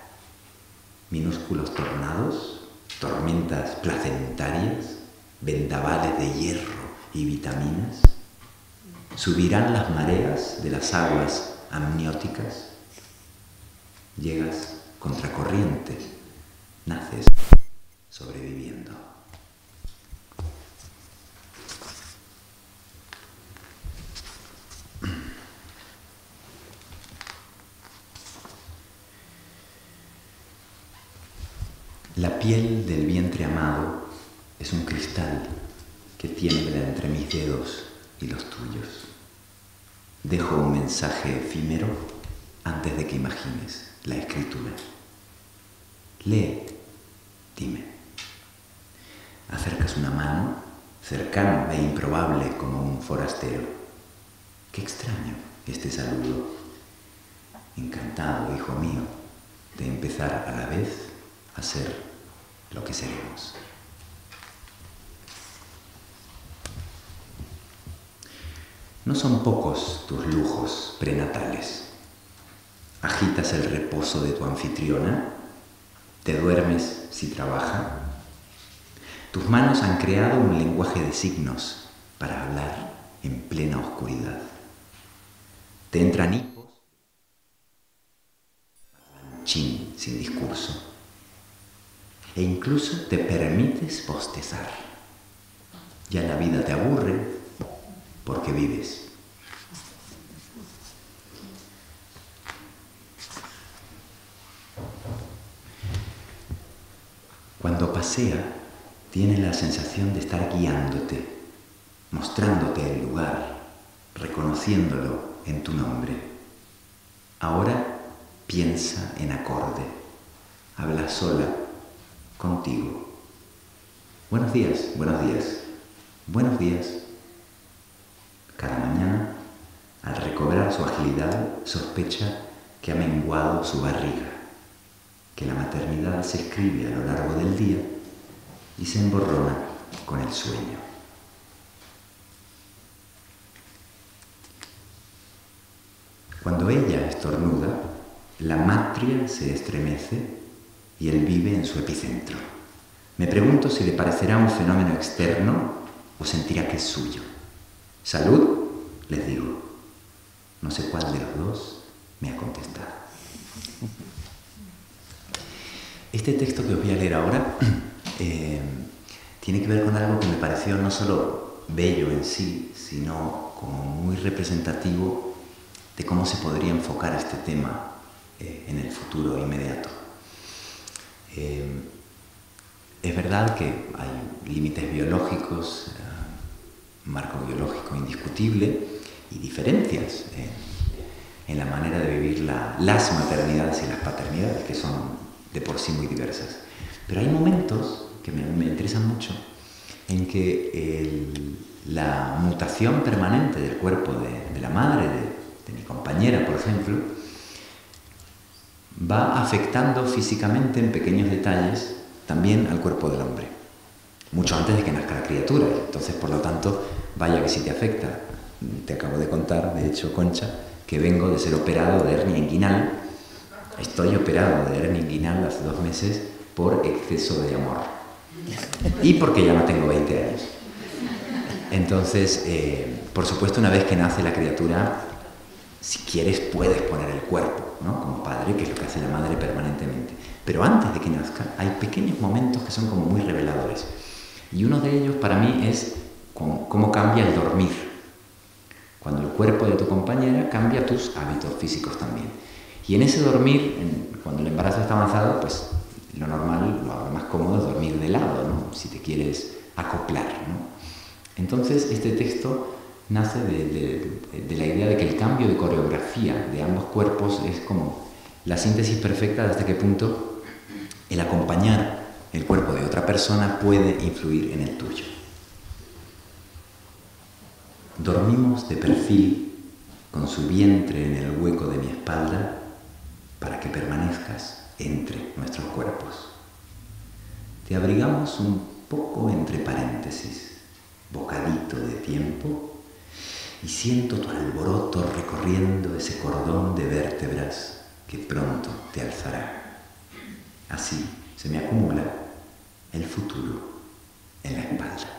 Minúsculos tornados, tormentas placentarias, vendavales de hierro y vitaminas. ¿Subirán las mareas de las aguas amnióticas? Llegas contracorriente, naces sobreviviendo. La piel del vientre amado es un cristal que tiembla entre mis dedos y los tuyos. Dejo un mensaje efímero antes de que imagines la escritura. Lee, dime. Acercas una mano, cercano e improbable como un forastero. Qué extraño este saludo. Encantado, hijo mío, de empezar a la vez a ser lo que seremos. No son pocos tus lujos prenatales. Agitas el reposo de tu anfitriona, te duermes si trabaja. Tus manos han creado un lenguaje de signos para hablar en plena oscuridad. Te entran hipos, chin sin discurso. E incluso te permites bostezar. Ya la vida te aburre porque vives. Cuando pasea, tienes la sensación de estar guiándote, mostrándote el lugar, reconociéndolo en tu nombre. Ahora piensa en acorde, habla sola contigo. Buenos días, buenos días, buenos días. Cada mañana, al recobrar su agilidad, sospecha que ha menguado su barriga, que la maternidad se escribe a lo largo del día y se emborrona con el sueño. Cuando ella estornuda, la matria se estremece y él vive en su epicentro. Me pregunto si le parecerá un fenómeno externo o sentirá que es suyo. ¿Salud? Les digo. No sé cuál de los dos me ha contestado. Este texto que os voy a leer ahora tiene que ver con algo que me pareció no solo bello en sí, sino como muy representativo de cómo se podría enfocar este tema en el futuro inmediato. Es verdad que hay límites biológicos, marco biológico indiscutible y diferencias en la manera de vivir las maternidades y las paternidades, que son de por sí muy diversas. Pero hay momentos que me interesan mucho en que la mutación permanente del cuerpo de la madre, de mi compañera, por ejemplo, va afectando físicamente en pequeños detalles también al cuerpo del hombre, mucho antes de que nazca la criatura. Entonces, por lo tanto, vaya que sí te afecta. Te acabo de contar, de hecho, Concha, que vengo de ser operado de hernia inguinal. Estoy operado de hernia inguinal hace 2 meses por exceso de amor y porque ya no tengo 20 años. Entonces, por supuesto, una vez que nace la criatura, si quieres puedes poner el cuerpo, ¿no?, como padre, que es lo que hace la madre permanentemente. Pero antes de que nazca hay pequeños momentos que son como muy reveladores. Y uno de ellos para mí es cómo cambia el dormir. Cuando el cuerpo de tu compañera cambia tus hábitos físicos también. Y en ese dormir, cuando el embarazo está avanzado, pues lo normal, lo más cómodo es dormir de lado, ¿no? Si te quieres acoplar, ¿no? Entonces, este texto nace de la idea de que el cambio de coreografía de ambos cuerpos es como la síntesis perfecta de hasta qué punto el acompañar el cuerpo de otra persona puede influir en el tuyo. Dormimos de perfil con su vientre en el hueco de mi espalda para que permanezcas entre nuestros cuerpos. Te abrigamos un poco entre paréntesis, bocadito de tiempo, y siento tu alboroto recorriendo ese cordón de vértebras que pronto te alzará. Así se me acumula el futuro en la espalda.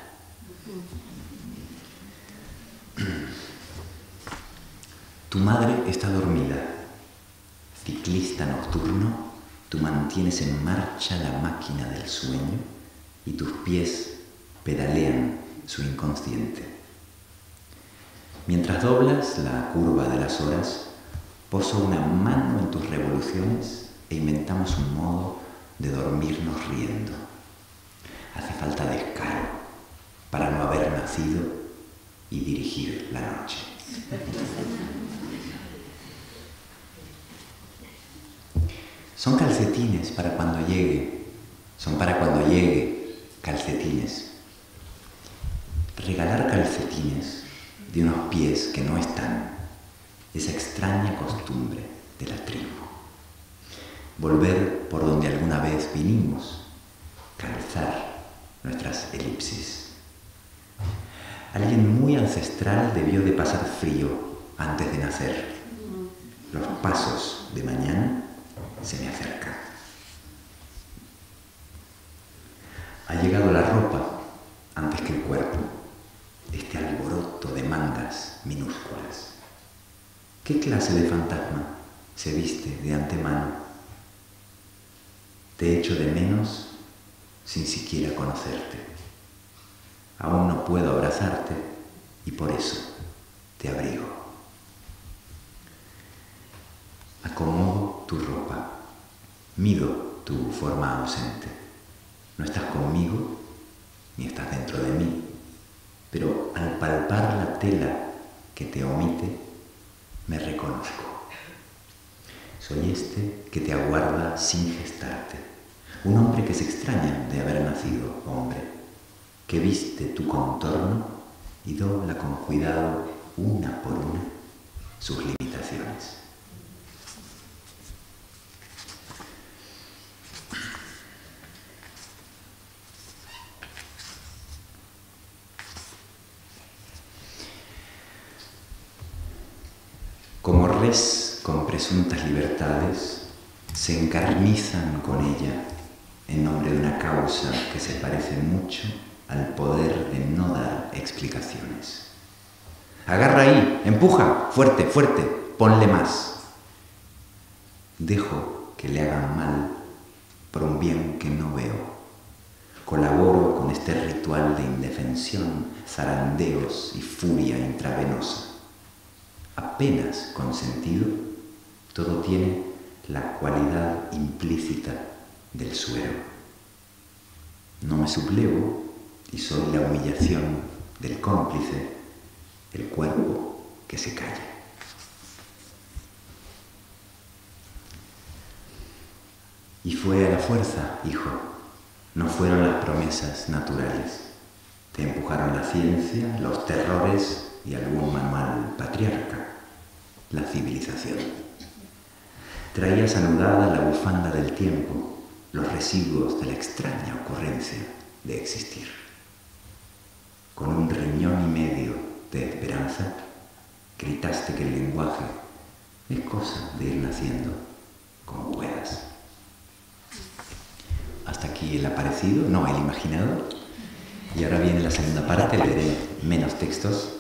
Tu madre está dormida. Ciclista nocturno, tú mantienes en marcha la máquina del sueño y tus pies pedalean su inconsciente. Mientras doblas la curva de las horas, poso una mano en tus revoluciones e inventamos un modo de dormirnos riendo. Hace falta descaro para no haber nacido y dirigir la noche. Son calcetines para cuando llegue, son para cuando llegue calcetines. Regalar calcetines de unos pies que no están, esa extraña costumbre de la tribu. Volver por donde alguna vez vinimos, calzar nuestras elipsis. Alguien muy ancestral debió de pasar frío antes de nacer. Los pasos de mañana se me acercan. Ha llegado la ropa antes que el cuerpo, este alboroto de mangas minúsculas. ¿Qué clase de fantasma se viste de antemano? Te echo de menos sin siquiera conocerte. Aún no puedo abrazarte y por eso te abrigo. Acomodo tu ropa, mido tu forma ausente. No estás conmigo ni estás dentro de mí, pero al palpar la tela que te omite, me reconozco. Soy este que te aguarda sin gestarte, un hombre que se extraña de haber nacido hombre, que viste tu contorno y dobla con cuidado, una por una, sus limitaciones. Como res con presuntas libertades, se encarnizan con ella en nombre de una causa que se parece mucho al poder de no dar explicaciones. Agarra ahí, empuja, fuerte, fuerte, ponle más. Dejo que le hagan mal por un bien que no veo. Colaboro con este ritual de indefensión, zarandeos y furia intravenosa. Apenas consentido, todo tiene la cualidad implícita del suero. No me sublevo y soy la humillación del cómplice, el cuerpo que se calla. Y fue a la fuerza, hijo, no fueron las promesas naturales. Te empujaron la ciencia, los terrores y algún manual patriarca, la civilización. Traías anudada la bufanda del tiempo, los residuos de la extraña ocurrencia de existir. Con un riñón y medio de esperanza, gritaste que el lenguaje es cosa de ir naciendo como puedas. Hasta aquí el aparecido, no, el imaginado. Y ahora viene la segunda parte, leeré menos textos.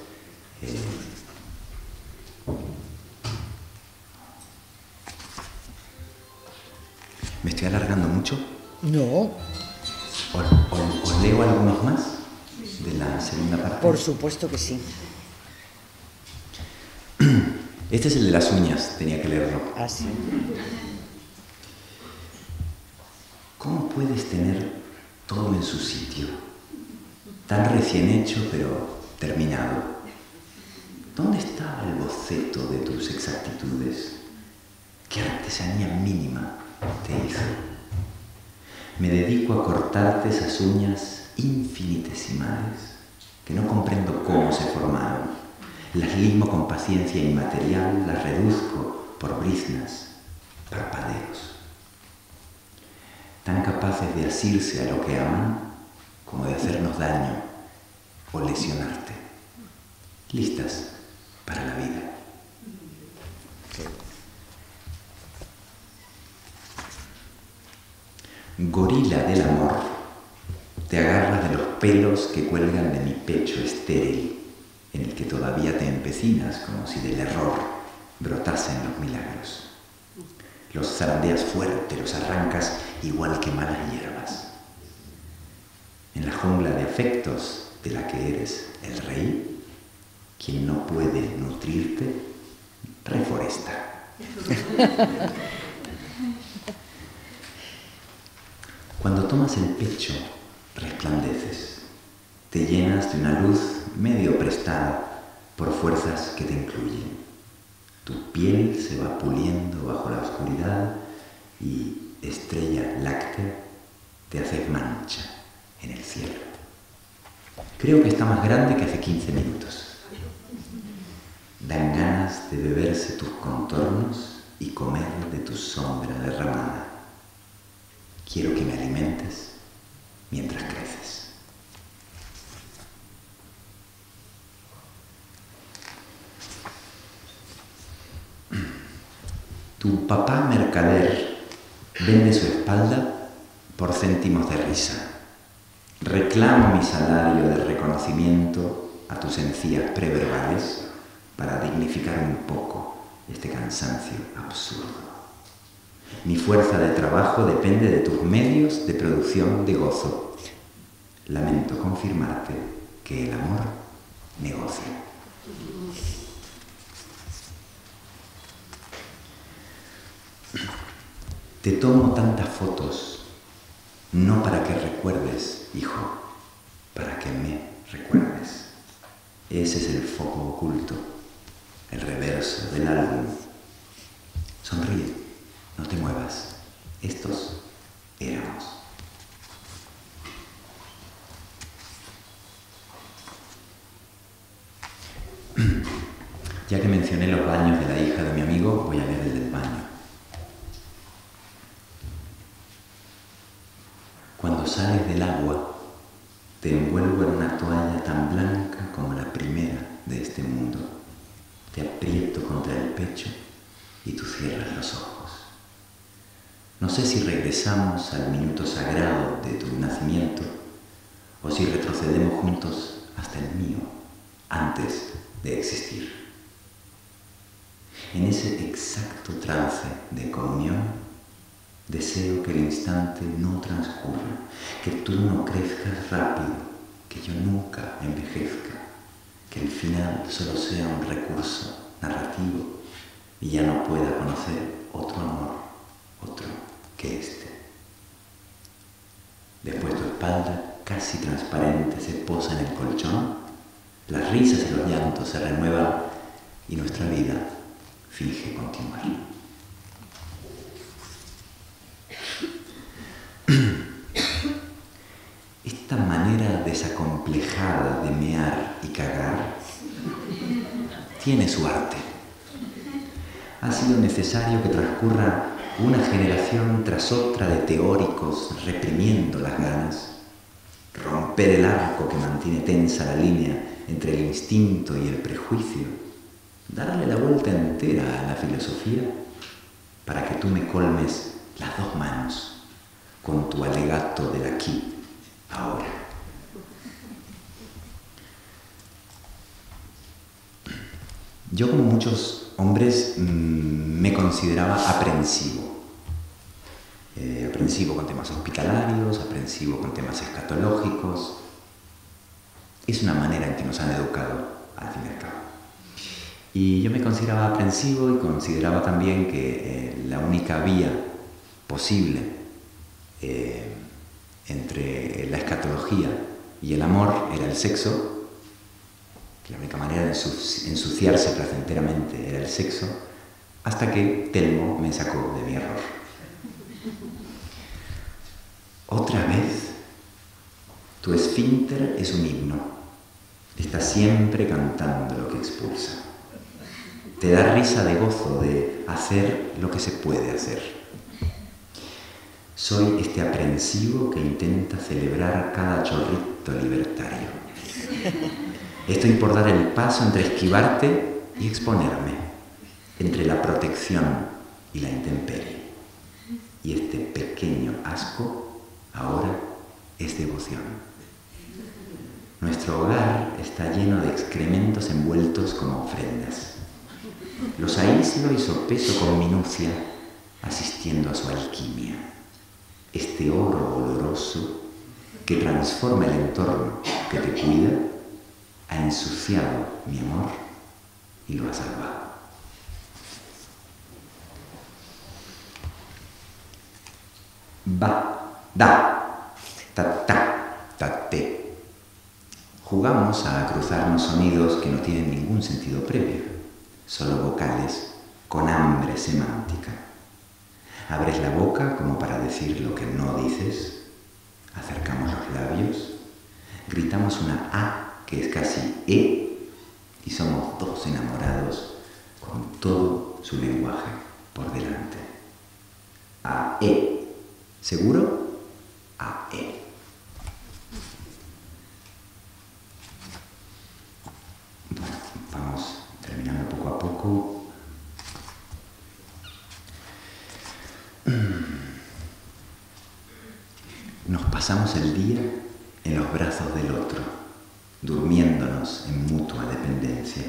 ¿Me estoy alargando mucho? No. ¿Os leo algunos más de la segunda parte? Por supuesto que sí. Este es el de las uñas, tenía que leerlo. Ah, sí. ¿Cómo puedes tener todo en su sitio? Tan recién hecho, pero terminado. ¿Dónde está el boceto de tus exactitudes? ¿Qué artesanía mínima te hizo? Me dedico a cortarte esas uñas infinitesimales que no comprendo cómo se formaron. Las limo con paciencia inmaterial, las reduzco por briznas, parpadeos. Tan capaces de asirse a lo que aman como de hacernos daño o lesionarte. Listas para la vida. Gorila del amor, te agarras de los pelos que cuelgan de mi pecho estéril, en el que todavía te empecinas como si del error brotasen los milagros. Los zarandeas fuerte, los arrancas igual que malas hierbas. En la jungla de afectos de la que eres el rey, quien no puede nutrirte, reforesta. Cuando tomas el pecho, resplandeces, te llenas de una luz medio prestada por fuerzas que te incluyen. Tu piel se va puliendo bajo la oscuridad y, estrella láctea, te haces mancha en el cielo. Creo que está más grande que hace 15 minutos. Dan ganas de beberse tus contornos y comer de tu sombra derramada. Quiero que me alimentes mientras creces. Tu papá mercader vende su espalda por céntimos de risa. Reclamo mi salario de reconocimiento a tus encías preverbales para dignificar un poco este cansancio absurdo. Mi fuerza de trabajo depende de tus medios de producción de gozo. Lamento confirmarte que el amor negocia. Te tomo tantas fotos, no para que recuerdes, hijo, para que me recuerdes. Ese es el foco oculto, el reverso del álbum. Sonríe. No te muevas. Estos éramos. Ya que mencioné los baños de la hija de mi amigo, voy a ver el del baño. Cuando sales del agua, te envuelvo en una toalla tan blanca como la primera de este mundo. Te aprieto contra el pecho y tú cierras los ojos. No sé si regresamos al minuto sagrado de tu nacimiento o si retrocedemos juntos hasta el mío, antes de existir. En ese exacto trance de comunión, deseo que el instante no transcurra, que tú no crezcas rápido, que yo nunca envejezca, que el final solo sea un recurso narrativo y ya no pueda conocer otro amor, otro que este. Después tu espalda, casi transparente, se posa en el colchón, las risas y los llantos se renuevan y nuestra vida finge continuar. Esta manera desacomplejada de mear y cagar tiene su arte. Ha sido necesario que transcurra una generación tras otra de teóricos reprimiendo las ganas, romper el arco que mantiene tensa la línea entre el instinto y el prejuicio, darle la vuelta entera a la filosofía para que tú me colmes las dos manos con tu alegato del aquí, ahora. Yo, como muchos hombres, me consideraba aprensivo. Aprensivo con temas hospitalarios, aprensivo con temas escatológicos. Es una manera en que nos han educado, al fin y al cabo. Y yo me consideraba aprensivo y consideraba también que la única vía posible entre la escatología y el amor era el sexo, que la única manera de ensuciarse placenteramente era el sexo, hasta que Telmo me sacó de mi error. Otra vez, tu esfínter es un himno, está siempre cantando lo que expulsa. Te da risa de gozo de hacer lo que se puede hacer. Soy este aprensivo que intenta celebrar cada chorrito libertario. Estoy por dar el paso entre esquivarte y exponerme, entre la protección y la intemperie. Y este pequeño asco ahora es devoción. Nuestro hogar está lleno de excrementos envueltos como ofrendas. Los aíslo y sopeso con minucia, asistiendo a su alquimia. Este oro oloroso que transforma el entorno que te cuida, ha ensuciado mi amor y lo ha salvado. Ba, da, ta, ta, ta, te. Jugamos a cruzarnos sonidos que no tienen ningún sentido previo, solo vocales con hambre semántica. Abres la boca como para decir lo que no dices, acercamos los labios, gritamos una A que es casi E y somos dos enamorados con todo su lenguaje por delante. A, E. ¿Seguro? A, E. Bueno, vamos terminando poco a poco. Nos pasamos el día en los brazos del otro, durmiéndonos en mutua dependencia.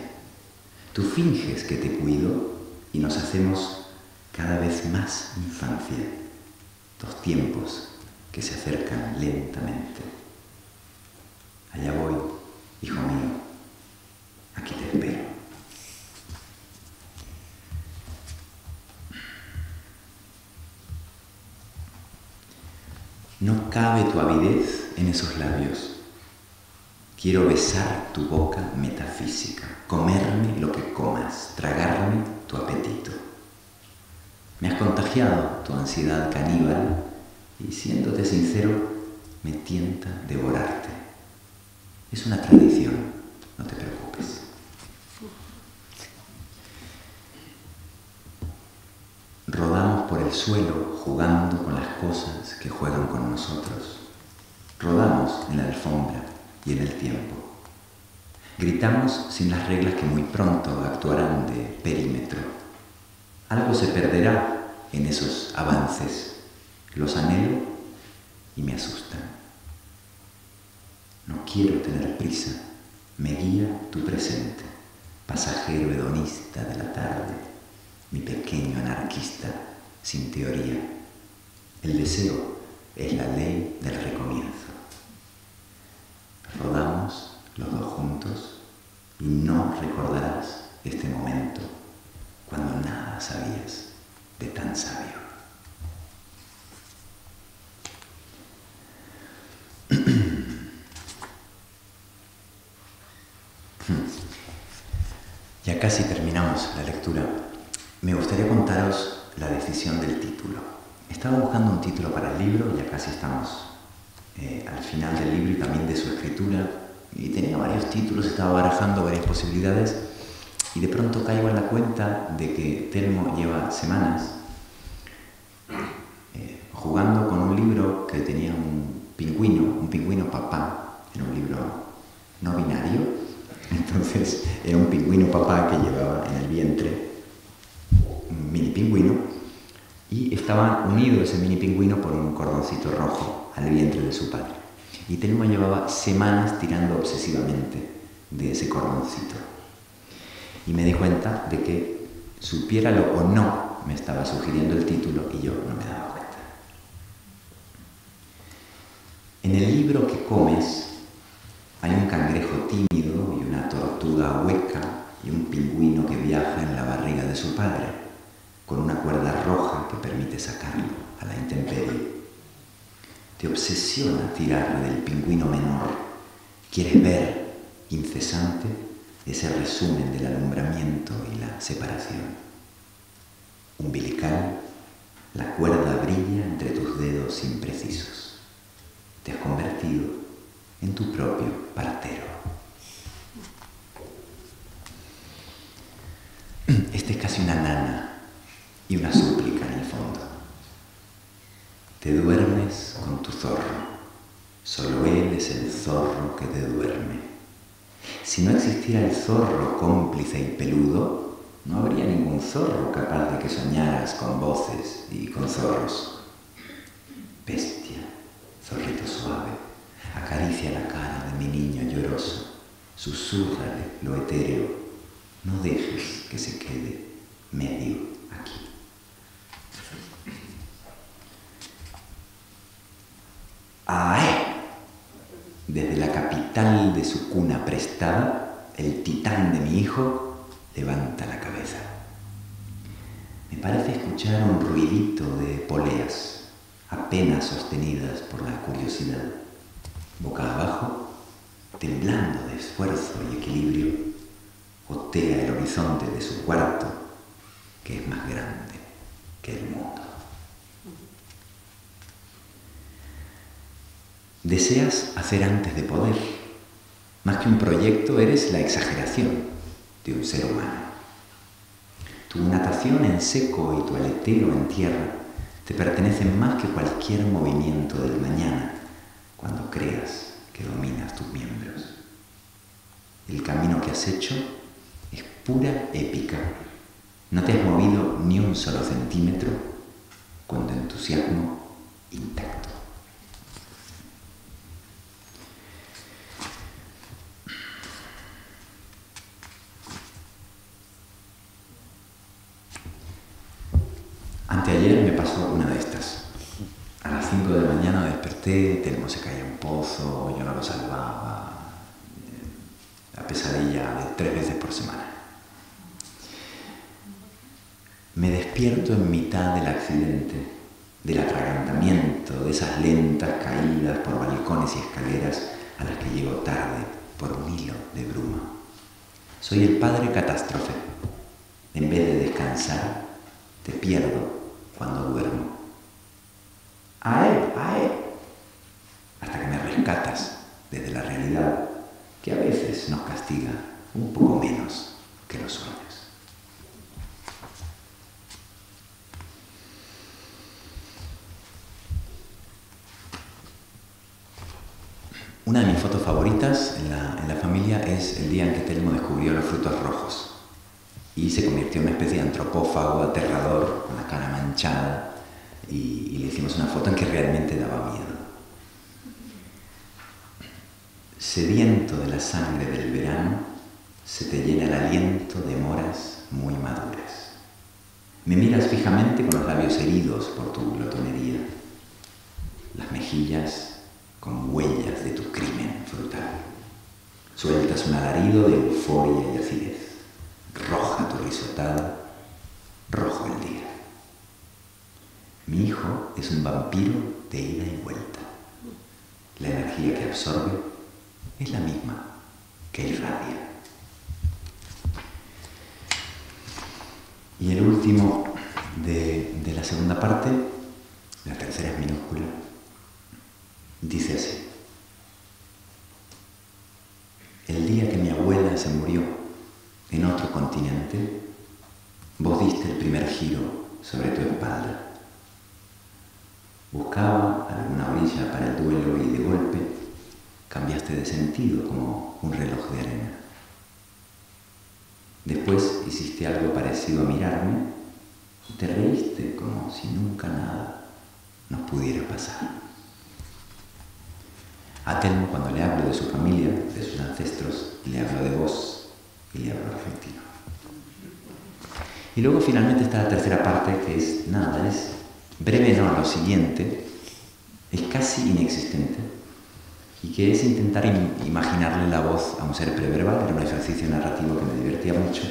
Tú finges que te cuido y nos hacemos cada vez más infancia. Dos tiempos que se acercan lentamente. Allá voy, hijo mío, aquí te espero. No cabe tu avidez en esos labios. Quiero besar tu boca metafísica, comerme lo que comas, tragarme tu apetito. Me has contagiado tu ansiedad caníbal y, siéndote sincero, me tienta devorarte. Es una tradición, no te preocupes. Rodamos por el suelo jugando con las cosas que juegan con nosotros. Rodamos en la alfombra y en el tiempo. Gritamos sin las reglas que muy pronto actuarán de perímetro. Algo se perderá en esos avances. Los anhelo y me asustan. No quiero tener prisa. Me guía tu presente, pasajero hedonista de la tarde, mi pequeño anarquista sin teoría. El deseo es la ley del recomienzo. Rodamos los dos juntos y no recordarás este momento cuando nada sabías de tan sabio. Ya casi terminamos la lectura. Me gustaría contaros la decisión del título. Estaba buscando un título para el libro, ya casi estamos al final del libro y también de su escritura, y tenía varios títulos, estaba barajando varias posibilidades y de pronto caigo en la cuenta de que Telmo lleva semanas jugando con un libro que tenía un pingüino papá, era un libro no binario, entonces era un pingüino papá que llevaba en el vientre un mini pingüino y estaba unido ese mini pingüino por un cordoncito rojo al vientre de su padre. Y Telmo llevaba semanas tirando obsesivamente de ese cordoncito. Y me di cuenta de que, supiéralo o no, me estaba sugiriendo el título y yo no me daba cuenta. En el libro que comes hay un cangrejo tímido y una tortuga hueca y un pingüino que viaja en la barriga de su padre, con una cuerda roja que permite sacarlo a la intemperie. te obsesiona tirar del pingüino menor. Quieres ver, incesante, ese resumen del alumbramiento y la separación. Umbilical, la cuerda brilla entre tus dedos imprecisos. Te has convertido en tu propio partero. Esta es casi una nana y una súplica en el fondo. Te duermes con tu zorro. Solo él es el zorro que te duerme. Si no existiera el zorro cómplice y peludo, no habría ningún zorro capaz de que soñaras con voces y con zorros. Bestia, zorrito suave, acaricia la cara de mi niño lloroso. Susúrrale lo etéreo. No dejes que se quede medio aquí. ¡Ae! Desde la capital de su cuna prestada, el titán de mi hijo levanta la cabeza. Me parece escuchar un ruidito de poleas, apenas sostenidas por la curiosidad. Boca abajo, temblando de esfuerzo y equilibrio, gotea el horizonte de su cuarto, que es más grande que el mundo. Deseas hacer antes de poder. Más que un proyecto, eres la exageración de un ser humano. Tu natación en seco y tu aleteo en tierra te pertenecen más que cualquier movimiento del mañana, cuando creas que dominas tus miembros. El camino que has hecho es pura épica. No te has movido ni un solo centímetro con tu entusiasmo intacto. Anteayer me pasó una de estas. A las 5 de la mañana desperté, Telmo se caía en un pozo, yo no lo salvaba. La pesadilla de 3 veces por semana. Me despierto en mitad del accidente, del atragantamiento, de esas lentas caídas por balcones y escaleras a las que llego tarde por un hilo de bruma. Soy el padre catástrofe. En vez de descansar, te pierdo cuando duermo. ¡Ae! Hasta que me rescatas desde la realidad, que a veces nos castiga un poco menos que los sueños. Una de mis fotos favoritas en la familia es el día en que Telmo descubrió los frutos rojos y se convirtió en una especie de antropófago aterrador, con la cara manchada, y le hicimos una foto en que realmente daba miedo. Sediento de la sangre del verano, se te llena el aliento de moras muy maduras. Me miras fijamente con los labios heridos por tu glotonería, las mejillas con huellas de tu crimen frutal. Sueltas un alarido de euforia y acidez. Roja tu risotada, rojo el día. Mi hijo es un vampiro de ida y vuelta. La energía que absorbe es la misma que irradia. Y el último de la segunda parte, la tercera es minúscula, dice así: el día que mi abuela se murió en otro continente, vos diste el primer giro sobre tu espalda. Buscaba alguna orilla para el duelo y de golpe cambiaste de sentido como un reloj de arena. Después hiciste algo parecido a mirarme y te reíste como si nunca nada nos pudiera pasar. A Telmo, cuando le hablo de su familia, de sus ancestros, le hablo de vos y le hablo argentino. Y luego finalmente está la tercera parte, que es nada, es breve, no, lo siguiente, es casi inexistente, y que es intentar imaginarle la voz a un ser preverbal. Era un ejercicio narrativo que me divertía mucho,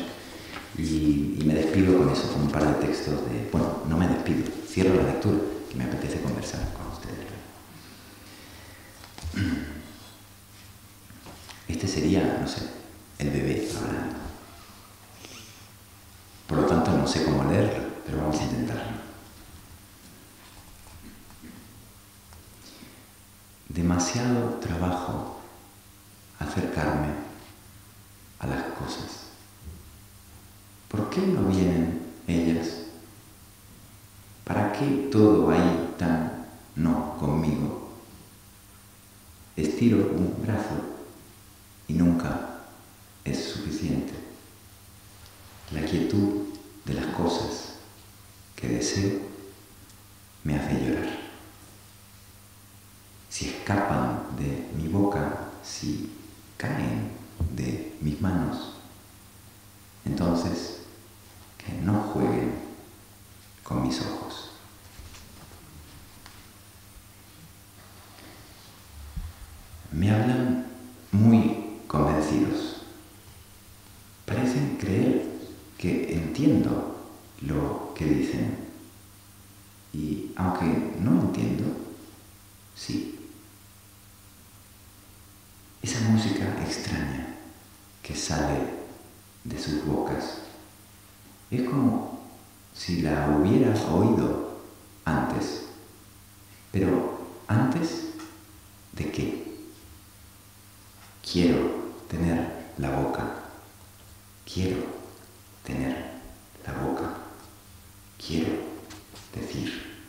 y me despido con eso, con un par de textos de... Bueno, no me despido, cierro la lectura, que me apetece conversar con ustedes. no sé, el bebé hablando. Por lo tanto, no sé cómo leerlo, pero vamos a intentarlo. Demasiado trabajo acercarme a las cosas. ¿Por qué no vienen ellas? ¿Para qué todo ahí tan no conmigo? Estiro un brazo y nunca es suficiente. La quietud de las cosas que deseo me hace llorar. Si escapan de mi boca, si caen de mis manos, entonces que no jueguen con mis ojos. Me hablan muy convencidos. Parecen creer que entiendo lo que dicen. Y aunque no entiendo, sí. Esa música extraña que sale de sus bocas es como si la hubiera oído antes. Pero ¿antes de qué? Quiero tener la boca. Quiero tener la boca. Quiero decir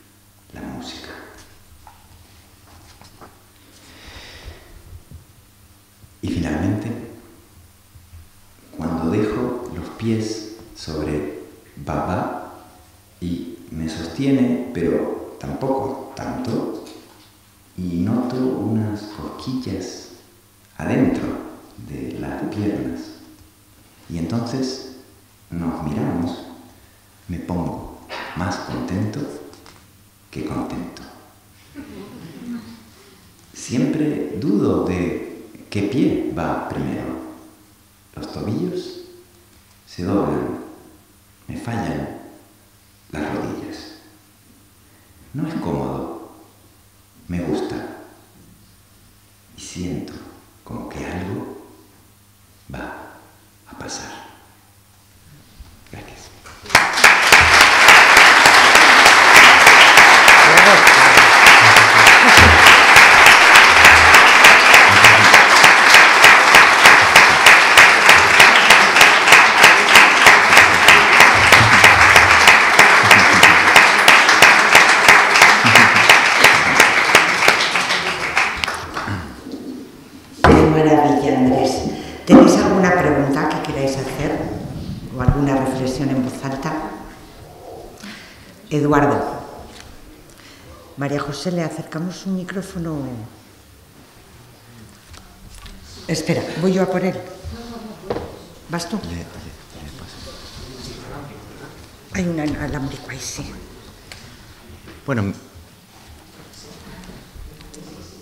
la música. Y finalmente, cuando dejo los pies sobre Baba y me sostiene, pero tampoco tanto, y noto unas cosquillas adentro de las piernas, y entonces nos miramos, me pongo más contento que contento. Siempre dudo de ¿qué pie va primero? Los tobillos se doblan, me fallan las rodillas. No es cómodo, me gusta y siento como que algo va a pasar. Gracias. ¿Tenéis alguna pregunta que queráis hacer o alguna reflexión en voz alta? Eduardo. María José, ¿le acercamos un micrófono? Espera, voy yo a por él. ¿Vas tú? Hay un alambrico ahí, sí. Bueno,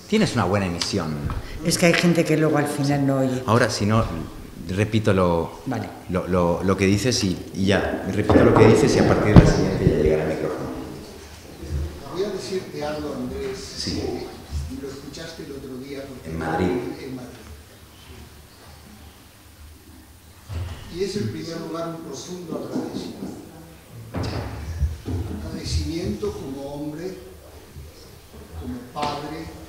tienes una buena emisión. Es que hay gente que luego al final no oye. Ahora, si no, repito Vale. lo que dices y ya, repito lo que dices y a partir de la siguiente ya llegará el micrófono. Voy a decirte algo, Andrés. Sí. Lo escuchaste el otro día. En Madrid. En Madrid. Y es en primer lugar un profundo agradecimiento. Agradecimiento como hombre, como padre.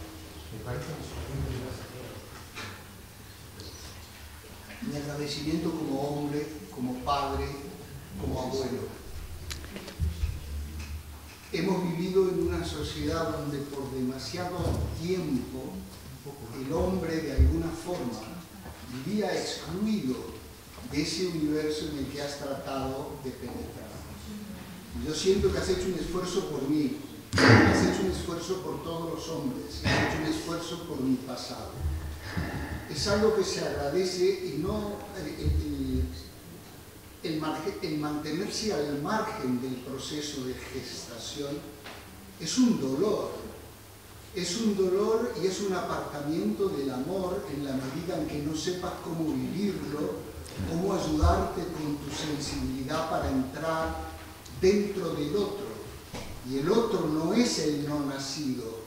Mi agradecimiento como hombre, como padre, como abuelo. Hemos vivido en una sociedad donde por demasiado tiempo el hombre de alguna forma vivía excluido de ese universo en el que has tratado de penetrar. Yo siento que has hecho un esfuerzo por mí, has hecho un esfuerzo por todos los hombres, has hecho un esfuerzo por mi pasado. Es algo que se agradece y no el mantenerse al margen del proceso de gestación es un dolor. Es un dolor y es un apartamiento del amor en la medida en que no sepas cómo vivirlo, cómo ayudarte con tu sensibilidad para entrar dentro del otro. Y el otro no es el no nacido,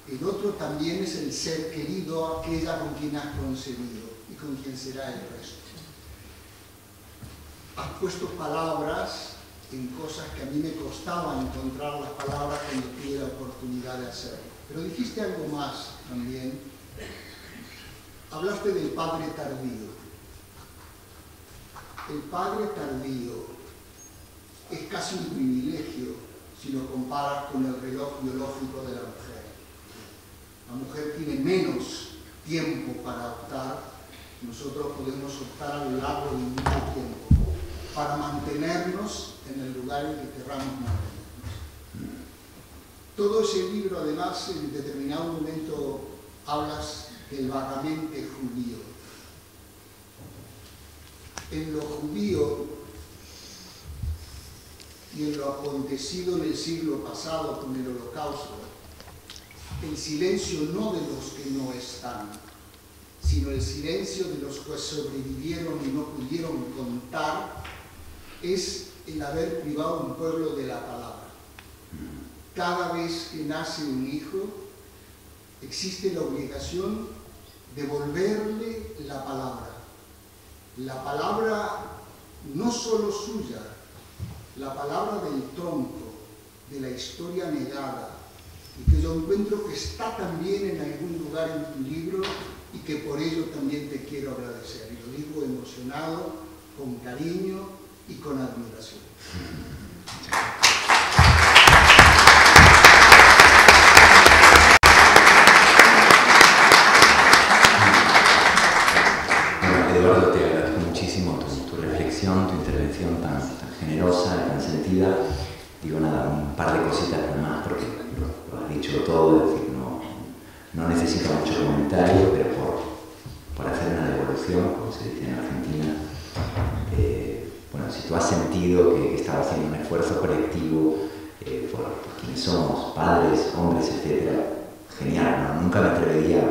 el otro también es el ser querido, aquella con quien has concebido. y con quien será el resto. Has puesto palabras en cosas que a mí me costaba encontrar las palabras cuando tuve la oportunidad de hacerlo. Pero dijiste algo más también. Hablaste del padre tardío. El padre tardío es casi un privilegio si lo comparas con el reloj biológico de la mujer. La mujer tiene menos tiempo para optar. Nosotros podemos optar a lo largo de mucho tiempo para mantenernos en el lugar en que querramos mantenernos. Todo ese libro, además, en determinado momento hablas del vagamente judío. En lo judío y en lo acontecido en el siglo pasado con el Holocausto, el silencio no de los que no están, sino el silencio de los que sobrevivieron y no pudieron contar, es el haber privado a un pueblo de la palabra. Cada vez que nace un hijo, existe la obligación de devolverle la palabra. La palabra no solo suya, la palabra del tronco, de la historia negada, y que yo encuentro que está también en algún lugar en tu libro y que por ello también te quiero agradecer. Y lo digo emocionado, con cariño y con admiración. Eduardo, te agradezco muchísimo tu reflexión, tu intervención tan generosa, tan sentida. Digo nada, un par de cositas más, porque lo has dicho todo, es decir, no necesito mucho comentario, pero por hacer una devolución, como se dice en Argentina. Bueno, si tú has sentido que estaba haciendo un esfuerzo colectivo por quienes somos, padres, hombres, etc., genial, ¿no? Nunca me atrevería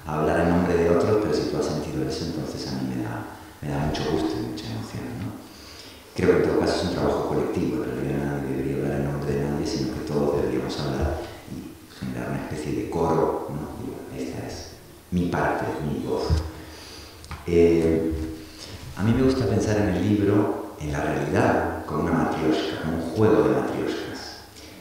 a hablar en nombre de otros, pero si tú has sentido eso, entonces a mí me da mucho gusto y mucha emoción, ¿no? Creo que en todo caso es un trabajo colectivo, en realidad nadie debería hablar en nombre de nadie, sino que todos deberíamos hablar y generar una especie de coro, ¿no? Digo, esta es mi parte, mi voz. A mí me gusta pensar en el libro, en la realidad, como una matrioshka, como un juego de matrioshkas.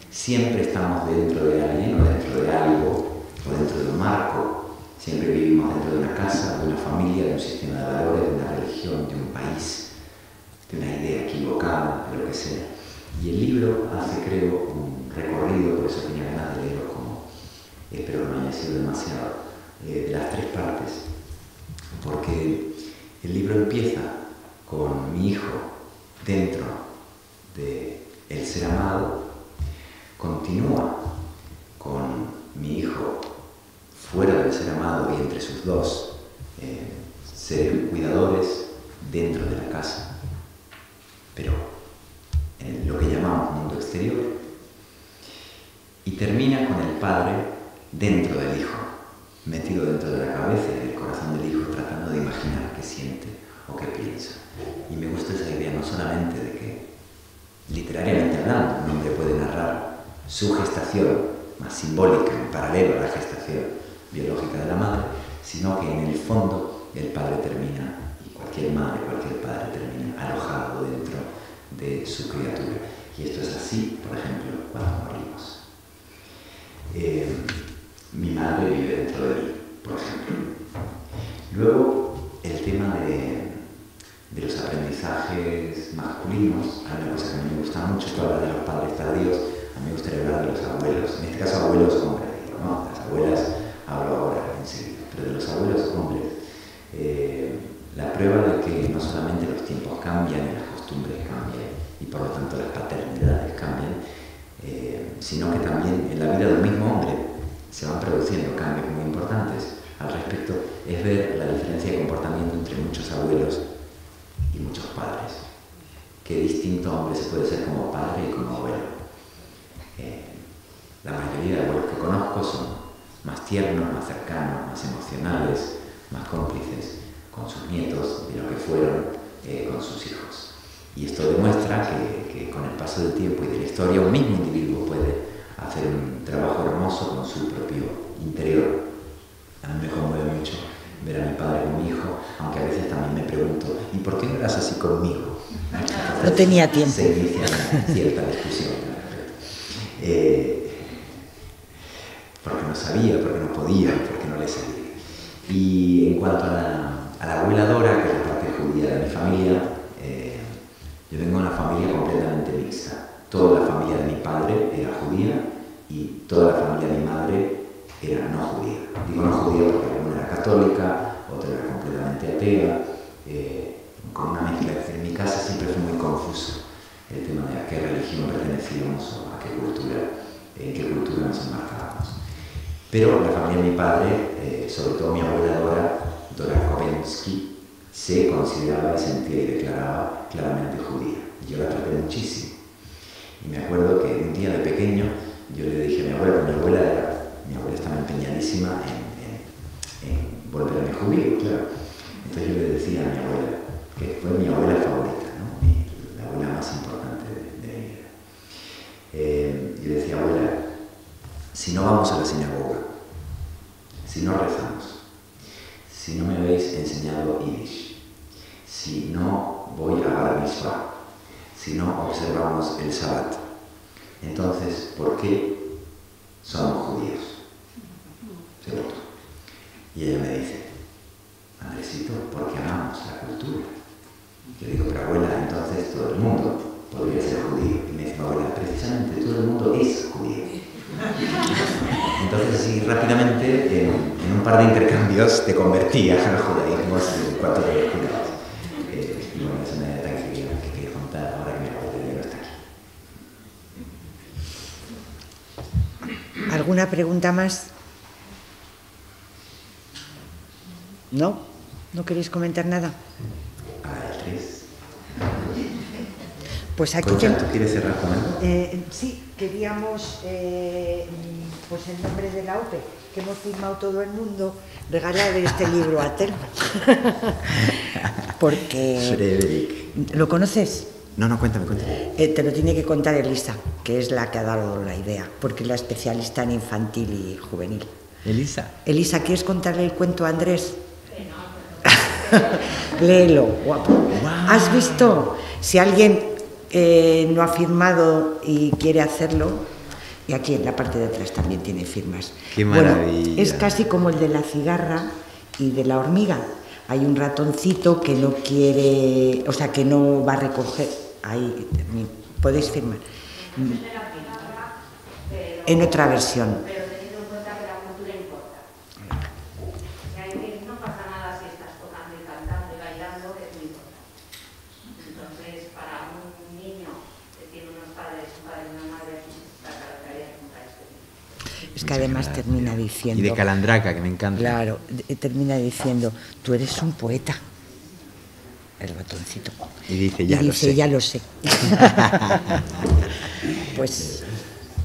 Siempre estamos dentro de alguien, o dentro de algo, o dentro de un marco. Siempre vivimos dentro de una casa, de una familia, de un sistema de valores, de una religión, de un país, de una idea equivocada, de lo que sea. Y el libro hace, creo, un recorrido, por eso tenía ganas de leerlo, como espero que no haya sido demasiado, de las tres partes, porque el libro empieza con mi hijo dentro del ser amado, continúa con mi hijo fuera del ser amado y entre sus dos seres cuidadores dentro de la casa, pero en lo que llamamos mundo exterior, y termina con el padre dentro del hijo, metido dentro de la cabeza y del corazón del hijo, tratando de imaginar qué siente o qué piensa. Y me gusta esa idea, no solamente de que, literariamente hablando, un hombre puede narrar su gestación más simbólica, en paralelo a la gestación biológica de la madre, sino que en el fondo el padre termina, y cualquier madre, cualquier padre termina alojado dentro de su criatura. Y esto es así, por ejemplo, cuando morimos. Mi madre vive dentro de mí, por ejemplo. Luego, el tema de los aprendizajes masculinos, hay una cosa que a mí me gusta mucho, tú hablas de los padres tardíos, a mí me gustaría hablar de los abuelos, en este caso abuelos hombres, ¿no? Las abuelas hablo ahora enseguida, pero de los abuelos hombres, la prueba de que no solamente los tiempos cambian y las costumbres cambian, y por lo tanto las paternidades cambian, sino que también en la vida del mismo hombre se van produciendo cambios muy importantes al respecto, es ver la diferencia de comportamiento entre muchos abuelos y muchos padres. Qué distinto hombre se puede ser como padre y como abuelo. La mayoría de abuelos que conozco son más tiernos, más cercanos, más emocionales, más cómplices con sus nietos de lo que fueron con sus hijos. Y esto demuestra que con el paso del tiempo y de la historia un mismo individuo puede hacer un trabajo hermoso con su propio interior. A mí me conmueve mucho ver a mi padre con mi hijo aunque a veces también me pregunto, ¿y por qué no eras así conmigo? Entonces, no tenía tiempo. Se inicia una cierta discusión. Porque no sabía, porque no podía, porque no le salía. Y en cuanto a la abuela Dora, que es la parte judía de mi familia, yo vengo de una familia completamente mixta. Toda la familia de mi padre era judía y toda la familia de mi madre era no judía. Digo no judía porque una era católica, otra era completamente atea, con una mezcla. En mi casa siempre fue muy confuso el tema de a qué religión pertenecíamos o a qué cultura, en qué cultura nos embarcábamos. Pero la familia de mi padre, sobre todo mi abuela Dora Kovensky, se consideraba, sentía y declaraba claramente judía. Y yo la traté muchísimo. Y me acuerdo que un día de pequeño yo le dije a mi abuela, mi abuela estaba empeñadísima en volverme judío, claro. Entonces yo le decía a mi abuela, que fue mi abuela favorita, ¿no? La abuela más importante de mi vida. Y le decía, abuela, si no vamos a la sinagoga, si no rezamos, si no me habéis enseñado Yiddish, si no voy a Bar Mitzvah, si no observamos el Shabbat, entonces, ¿por qué somos judíos? ¿Cierto? Y ella me dice, Andresito, porque amamos la cultura. Yo digo, pero abuela, entonces todo el mundo podría ser judío. Y me dice, abuela, precisamente todo el mundo es judío. Entonces, así rápidamente, en un par de intercambios, te convertías al judaísmo en cuanto te descuidabas. Y bueno, es una anécdota que quería contar ahora que mi abuela ya no está aquí. ¿Alguna pregunta más? ¿No? ¿No queréis comentar nada? A las 3. Pues aquí Concha, ¿tú quieres cerrar con algo? sí, queríamos, pues en nombre de la OPE, que hemos firmado todo el mundo, regalar este libro a Telma. Porque... Frederick. ¿Lo conoces? No, cuéntame. Te lo tiene que contar Elisa, que es la que ha dado la idea, porque es la especialista en infantil y juvenil. Elisa, ¿quieres contarle el cuento a Andrés? Léelo, guapo. Wow. ¿Has visto? Si alguien no ha firmado y quiere hacerlo, y aquí en la parte de atrás también tiene firmas. ¡Qué maravilla! Bueno, es casi como el de la cigarra y de la hormiga. Hay un ratoncito que no quiere, o sea, que no va a recoger. Ahí podéis firmar. En otra versión. Pero teniendo en cuenta que la cultura importa. Que no pasa nada si estás tocando y cantando y bailando, que no importa. Entonces, para un niño que tiene unos padres, un padre y una madre, la característica contra este. Es que además termina diciendo... Y de Calandraca, que me encanta. Claro, termina diciendo, tú eres un poeta. El ratoncito. Y dice, ya lo sé. Pues...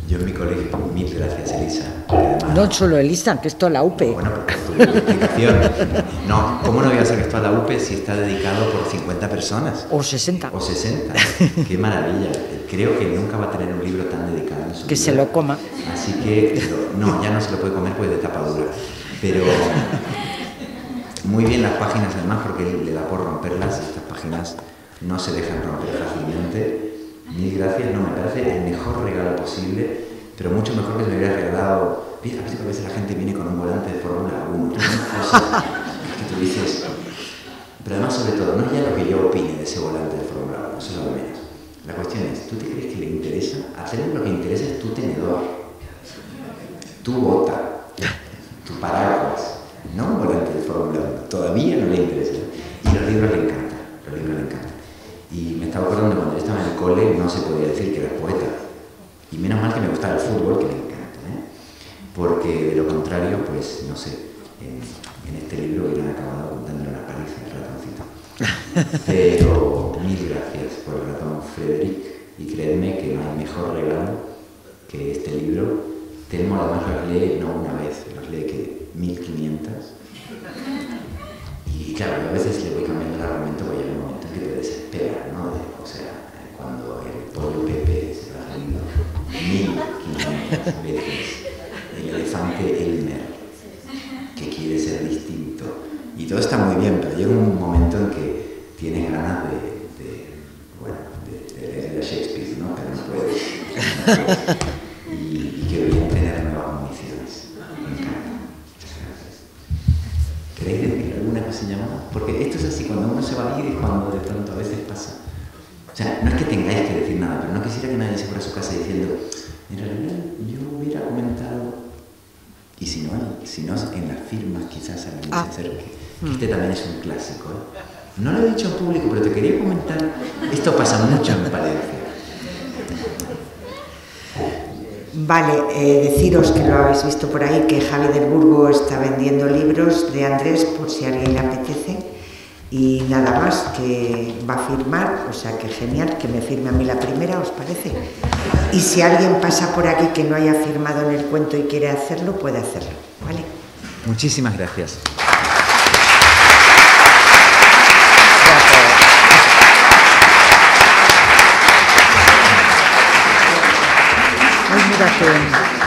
Yo en mi colegio, mil gracias, Elisa. Además, no solo Elisa, que es toda la UPE. Bueno, por tu explicación. No, ¿cómo no voy a ser que es toda la UPE si está dedicado por 50 personas? O 60. O 60. Qué maravilla. Creo que nunca va a tener un libro tan dedicado en su Que vida. se lo coma. Así que, no, ya no se lo puede comer pues de tapadura. Pero muy bien las páginas además, porque le da por romperlas. Estas páginas no se dejan romper fácilmente. Mil gracias, no, me parece el mejor regalo posible, pero mucho mejor que se me hubiera regalado. Viste, a veces la gente viene con un volante de Fórmula 1, cosas que tú dices. Pero además, sobre todo, no es ya lo que yo opine de ese volante de Fórmula 1, eso es lo de menos. La cuestión es, ¿tú te crees que le interesa? A Telma lo que interesa es tu tenedor, tu bota, tu paraguas, no un volante de Fórmula 1. Todavía no le interesa. Y los libros le encantan. Y me estaba acordando cuando yo estaba en el cole no se podía decir que era poeta. Y menos mal que me gustaba el fútbol, que me encanta, ¿eh? Porque de lo contrario, pues no sé, en este libro hubieran acabado contándole una paliza al ratoncito. Pero mil gracias por el ratón, Frederick. Y créanme que no hay mejor regalo que este libro. Telmo además los lee no una vez, los lee que 1500. Y claro, yo a veces le voy cambiando el argumento porque llega un momento en que te desespera, ¿no? O sea, cuando el pollo Pepe se va saliendo 1500 veces, el elefante Elmer, que quiere ser distinto, Y todo está muy bien, pero llega un momento en que tienes ganas de leer a Shakespeare, ¿no? Pero no puedes. Y qué bien tener nuevas municiones. Me encanta. Muchas gracias. ¿Queréis decir alguna cosilla más? Porque esto es así, cuando uno se va a ir es cuando de pronto a veces pasa. O sea, no es que tengáis que decir nada, pero no quisiera que nadie se fuera a su casa diciendo, en realidad yo hubiera comentado, y si no en las firmas quizás alguien se acerque. Este también es un clásico, ¿eh? No lo he dicho en público, pero te quería comentar, esto pasa mucho en Palencia. Vale, deciros que lo habéis visto por ahí, que Javi del Burgo está vendiendo libros de Andrés, por si a alguien le apetece, y nada más, que va a firmar, o sea que genial, que me firme a mí la primera, ¿os parece? Y si alguien pasa por aquí que no haya firmado en el cuento y quiere hacerlo, puede hacerlo, ¿vale? Muchísimas gracias. Ay, mira que...